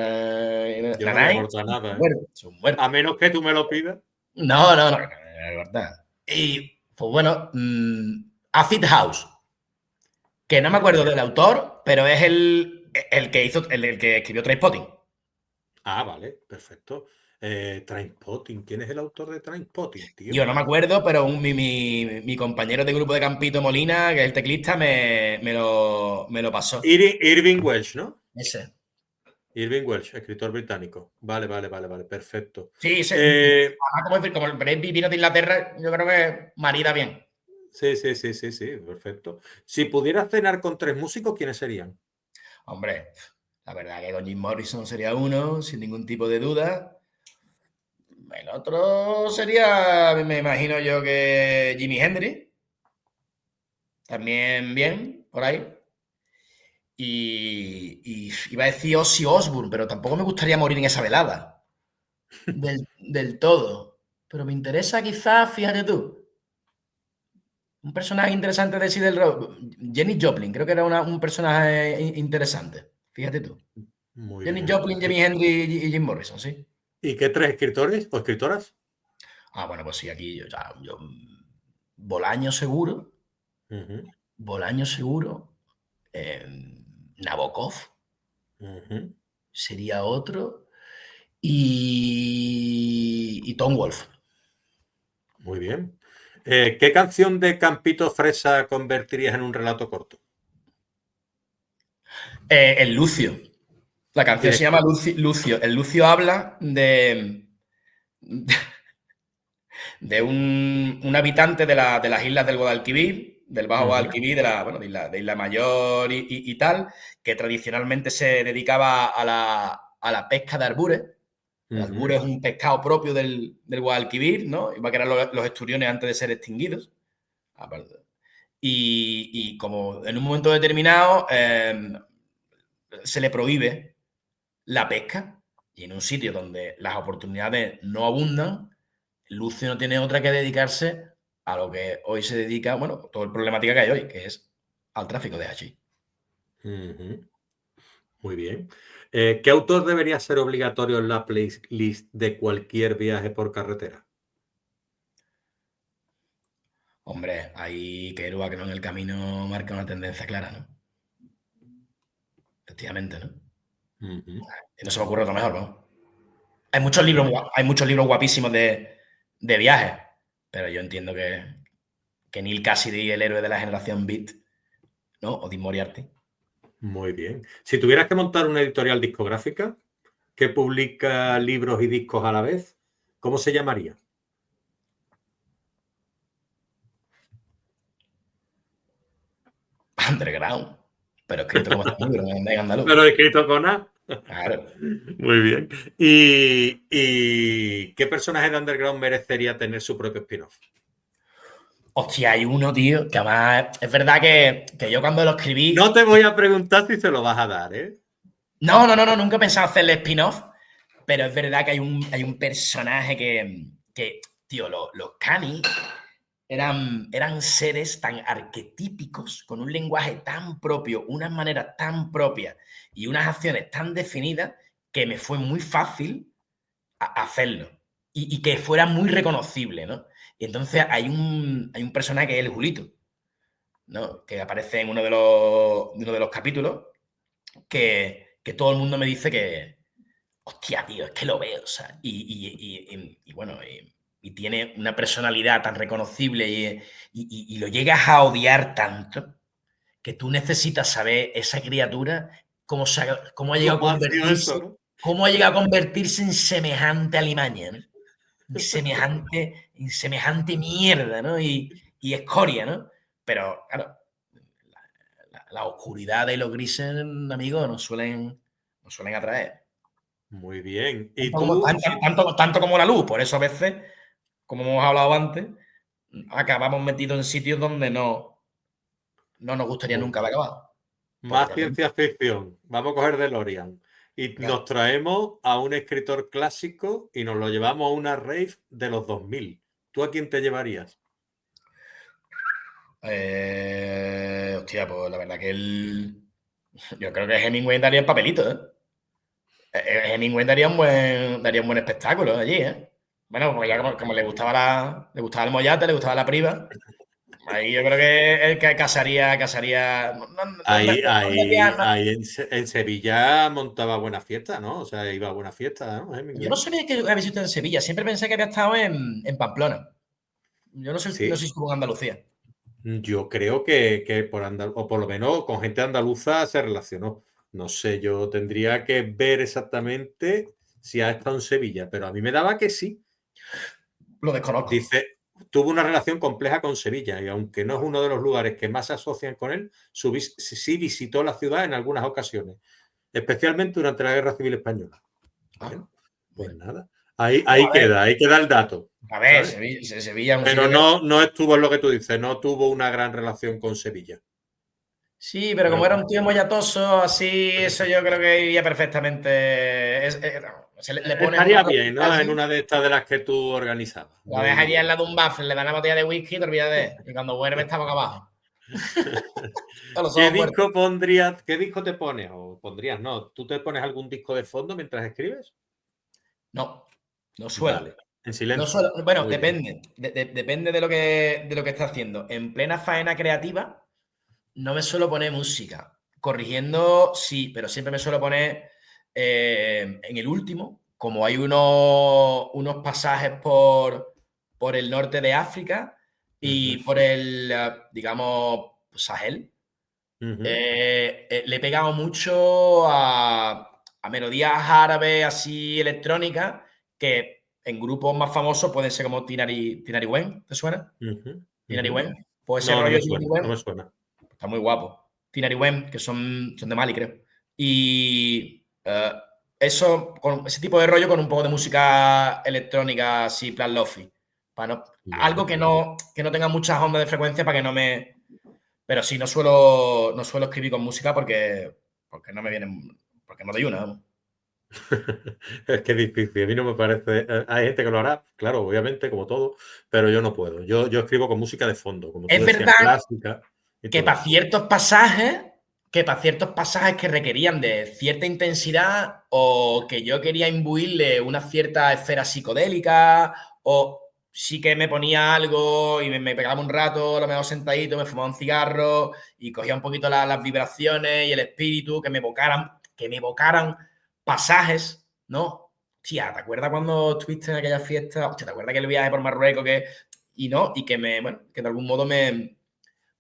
Yo no voy a Nanay, cortar nada, ¿eh? es un muerto. A menos que tú me lo pidas. No, no, no, no, es verdad. Y pues bueno, Acid House, que no me ¿Qué? acuerdo del autor, pero es el que hizo, el que escribió Trainspotting. Ah, vale, perfecto. Trainspotting. ¿Quién es el autor de Trainspotting, Yo tío? no me acuerdo, pero mi compañero de grupo de Campito Molina, que es el teclista, me lo pasó. Irving Welsh, ¿no? Ese. Irving Welsh, escritor británico. Vale, vale, vale, vale, perfecto. Sí, Eh, como el Brave vino de Inglaterra, yo creo que marida bien. sí, sí, sí, sí, sí, perfecto. Si pudieras cenar con tres músicos, ¿quiénes serían? Hombre, la verdad que con Jim Morrison sería uno, sin ningún tipo de duda. El otro sería, me imagino yo que Jimi Hendrix, también bien, por ahí. Y iba a decir Ozzy Osbourne, pero tampoco me gustaría morir en esa velada. Del todo. Pero me interesa quizás, fíjate tú, un personaje interesante de Sidel Rock. Jenny Joplin, creo que era un personaje interesante. Fíjate tú. Muy Jenny bien, Joplin, Jimi perfecto. Hendrix y Jim Morrison, sí. ¿Y qué tres escritores o escritoras? Ah, bueno, pues sí, aquí yo Bolaño seguro. Ujú, Bolaño seguro. eh, Nabokov ujú. sería otro. Y Tom Wolfe. Muy bien. ¿Qué canción de Campito Fresa convertirías en un relato corto? El Lucio. La canción se ¿Qué? llama Lucio. El Lucio habla de un habitante de las islas del Guadalquivir, del Bajo Ujú, Guadalquivir, bueno, de Isla Mayor y tal, que tradicionalmente se dedicaba a la pesca de albures. El albur ujú, es un pescado propio del Guadalquivir, ¿no? Igual que eran los esturiones antes de ser extinguidos. Y como en un momento determinado se le prohíbe la pesca, y en un sitio donde las oportunidades no abundan, Lucio no tiene otra que dedicarse a lo que hoy se dedica, bueno, toda la problemática que hay hoy, que es al tráfico de hachís. ujú. Muy bien. ¿Qué autor debería ser obligatorio en la playlist de cualquier viaje por carretera? Hombre, hay que que no en el camino marca una tendencia clara, ¿no? Efectivamente, ¿no? Ujú. Y no se me ocurre otro mejor, ¿no? Muy bien. Hay muchos libros guapísimos de viajes, pero yo entiendo que Neil Cassidy, el héroe de la generación Beat, ¿no? O Dean Moriarty. Muy bien. Si tuvieras que montar una editorial discográfica que publica libros y discos a la vez, ¿cómo se llamaría? Underground, pero escrito como este libro, en andaluz. Pero escrito con A. Claro. Muy bien. ¿Y qué personaje de Underground merecería tener su propio spin-off? Hostia, hay uno, tío, que además es verdad que yo cuando lo escribí, No te voy a preguntar si se lo vas a dar, ¿eh? No, nunca he pensado hacerle spin-off, pero es verdad que hay un personaje que tío, los canis eran seres tan arquetípicos, con un lenguaje tan propio, unas maneras tan propias y unas acciones tan definidas que me fue muy fácil hacerlo y que fuera muy reconocible, ¿no? Y entonces hay un personaje que es el Julito, ¿no? Que aparece en uno de los capítulos que todo el mundo me dice que, hostia, tío, es que lo veo, o sea, y bueno, y tiene una personalidad tan reconocible y lo llegas a odiar tanto que tú necesitas saber esa criatura cómo ha llegado a ¿Cómo ha sido eso, convertirse, no? cómo ha llegado a convertirse en semejante alimaña, ¿no? En semejante mierda, ¿no? Y escoria, ¿no? Pero, claro, la oscuridad y los grises, amigos, nos suelen atraer. Muy bien. ¿Y Tanto como, tú, tan- si tanto como la luz. Por eso a veces, como hemos hablado antes, acabamos metidos en sitios donde no nos gustaría muy nunca haber bien. acabado. Porque Más también, ciencia ficción? Vamos a coger DeLorean. Y nos claro. traemos a un escritor clásico y nos lo llevamos a una rave de los 2000. ¿Tú a quién te llevarías? Hostia, pues la verdad que yo creo que Hemingway daría el papelito, ¿eh? Hemingway daría un buen espectáculo allí, ¿eh? Bueno, pues ya como le gustaba el mollate, le gustaba la priva. Ahí yo creo que él casaría. Ahí en Sevilla montaba buena fiesta, ¿no? O sea, iba a buena fiesta, ¿no? Yo no Hemingway. sabía que había visitado en Sevilla, siempre pensé que había estado en Pamplona. Yo no sé si Sí, estuvo en Andalucía. yo creo que o por lo menos con gente andaluza se relacionó. No sé, yo tendría que ver exactamente si ha estado en Sevilla, pero a mí me daba que sí. Lo desconozco. Dice, tuvo una relación compleja con Sevilla y aunque no es uno de los lugares que más se asocian con él, sí visitó la ciudad en algunas ocasiones, especialmente durante la Guerra Civil Española. Ah, Bueno, pues bueno. nada, Bueno, ahí queda el dato, a ver, ¿sabes? Sevilla es un Pero sitio que. no estuvo en lo que tú dices, no tuvo una gran relación con Sevilla. Sí, pero Pero como era bueno, un tío mollatoso, así, eso yo creo que iría perfectamente. Le pones una estaría bien, ropita ¿no? En así, una de estas de las que tú organizabas. la Muy dejaría al bien. lado de un bafle, le das una botella de whisky y te olvidas de él. Y cuando vuelve está boca abajo. Con los ¿Qué ojos muertos. disco pondrías? ¿Qué disco te pones? O pondrías, no. ¿Tú te pones algún disco de fondo mientras escribes? No, no suelo. Vale, en No silencio. suelo. Bueno, Muy bien. depende. Depende de lo que esté haciendo. En plena faena creativa, no me suelo poner música. Corrigiendo, sí, pero siempre me suelo poner en el último, como hay unos pasajes por el norte de África y Ujú, por el, digamos, Sahel. ujú. Le he pegado mucho a melodías árabes así electrónicas que en grupos más famosos pueden ser como Tinari Wen, ¿te suena? Ujú, Tinari ujú. Wen. Pues ese No, no rollo me Tinari suena, Wen no me suena. está muy guapo. Tinari Wen, que son de Mali, creo. Y eso, con ese tipo de rollo con un poco de música electrónica así, plan lofi. Algo Vale. que no tenga muchas ondas de frecuencia para que no me. Pero sí, no suelo escribir con música porque no me vienen. Porque no doy una, vamos. Es que es difícil, a mí no me parece. Hay gente que lo hará, claro, obviamente, como todo, pero yo no puedo. Yo escribo con música de fondo, como tú Es decías, verdad clásica y que todo para eso. ciertos pasajes, que requerían de cierta intensidad o que yo quería imbuirle una cierta esfera psicodélica o sí que me ponía algo y me pegaba un rato, lo mejor sentadito, me fumaba un cigarro y cogía un poquito las vibraciones y el espíritu que me evocaran pasajes, ¿no? Tía, ¿te acuerdas cuando estuviste en aquella fiesta? Hostia, ¿te acuerdas que el viaje por Marruecos y que bueno, que de algún modo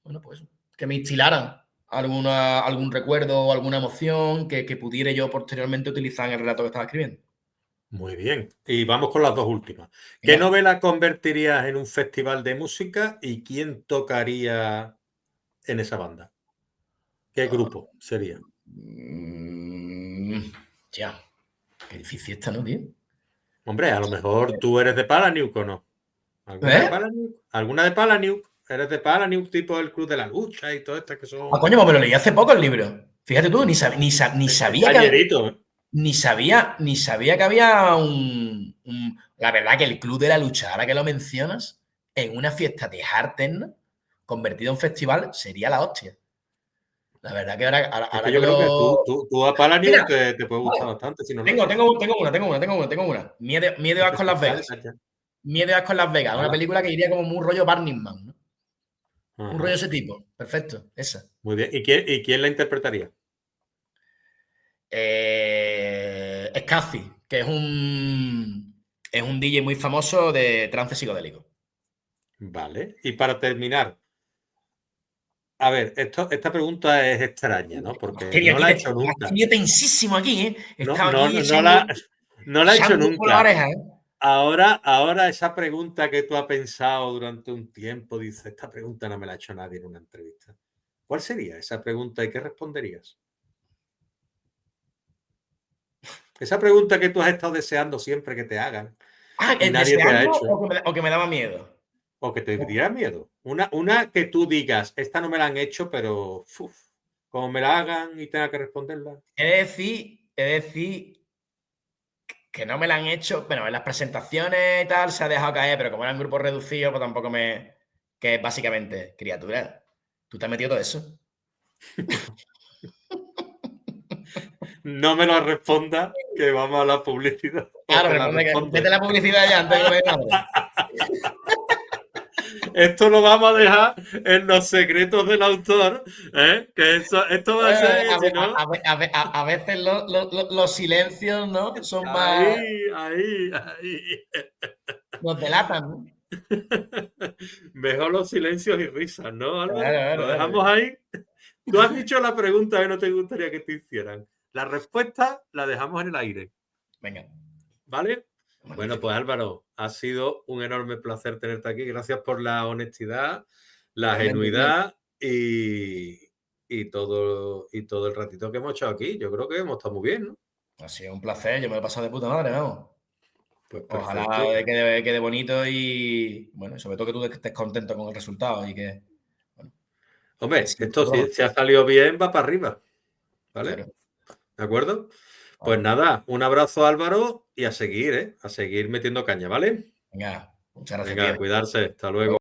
bueno, pues que me instilaran algún recuerdo o alguna emoción que pudiera yo posteriormente utilizar en el relato que estaba escribiendo. Muy bien. Y vamos con las dos últimas. ¿Qué Venga. novela convertirías en un festival de música y quién tocaría en esa banda? ¿Qué grupo sería? Mm, ya, qué difícil esta, ¿no, tío? Hombre, a lo mejor tú eres de Palaniuk o no. ¿Alguna de ¿Eh? Palaniuk? ¿Alguna de Palaniuk? ¿Eres de Palaniuk tipo el Club de la Lucha y todo estas que Ah, son? coño, pues me lo leí hace poco el libro. Fíjate tú, ni sabía que había, Cañerito, ¿eh? ni sabía que había la verdad que el Club de la Lucha, ahora que lo mencionas, en una fiesta de hardcore convertido en festival, sería la hostia. La verdad que Es ahora que que yo creo que lo... tú a Palanium Mira, te puede gustar vale, bastante si no lo has visto. tengo una. Miedo y asco en Las Ya, Vegas. ya, ya. Miedo y asco en Las Vegas. Una Hala. película que iría como muy rollo Burning Man, ¿no? Un rollo Ajá. ese tipo. Perfecto, esa. Muy bien. ¿Y quién la interpretaría? Es Cathy, que es un DJ muy famoso de trance psicodélico. Vale. Y para terminar, a ver, esta pregunta es extraña, ¿no? Porque no la he hecho Me has nunca. tenido tensísimo aquí, ¿eh? No, Estaba no, aquí no, no la he hecho echando por la nunca. oreja, ¿eh? Ahora esa pregunta que tú has pensado durante un tiempo, dices, esta pregunta no me la ha hecho nadie en una entrevista. ¿Cuál sería esa pregunta y qué responderías? Esa pregunta que tú has estado deseando siempre que te hagan Ah, y nadie te ha ¿deseando hecho, o que me daba miedo? o que te diera miedo. Una que tú digas, esta no me la han hecho, pero como me la hagan y tenga que responderla. He de decir que no me la han hecho, bueno, en las presentaciones y tal se ha dejado caer, pero como eran grupos reducidos, pues tampoco me... Que es básicamente, criatura, ¿tú te has metido todo eso? No me lo responda, que vamos a la publicidad. O Claro, te la responde que responde. vete a la publicidad ya antes de que me dé hambre. Esto lo vamos a dejar en los secretos del autor, ¿eh? Que esto va a ser, si no, A veces los silencios, ¿no? Son más... ahí. Nos delatan, ¿no? Mejor los silencios y risas, ¿no, Claro, Álvaro? claro, Lo claro. dejamos ahí. Tú has dicho la pregunta que no te gustaría que te hicieran. La respuesta la dejamos en el aire, Venga, ¿vale? Bueno, magnífico. pues Álvaro, ha sido un enorme placer tenerte aquí. Gracias por la honestidad, la Igualmente, tío. genuidad y todo el ratito que hemos echado aquí. Yo creo que hemos estado muy bien, ¿no? Ha sido un placer, yo me lo he pasado de puta madre, vamos. Pues Ojalá perfecto. quede bonito y, bueno, sobre todo que tú estés contento con el resultado y que, bueno, que Hombre, sí, esto si ha salido bien, va para arriba, ¿vale? claro. ¿De acuerdo? Pues Vale. nada, un abrazo Álvaro y a seguir, ¿eh? A seguir metiendo caña, ¿vale? Venga, muchas gracias, Venga, a tío. cuidarse. Hasta luego.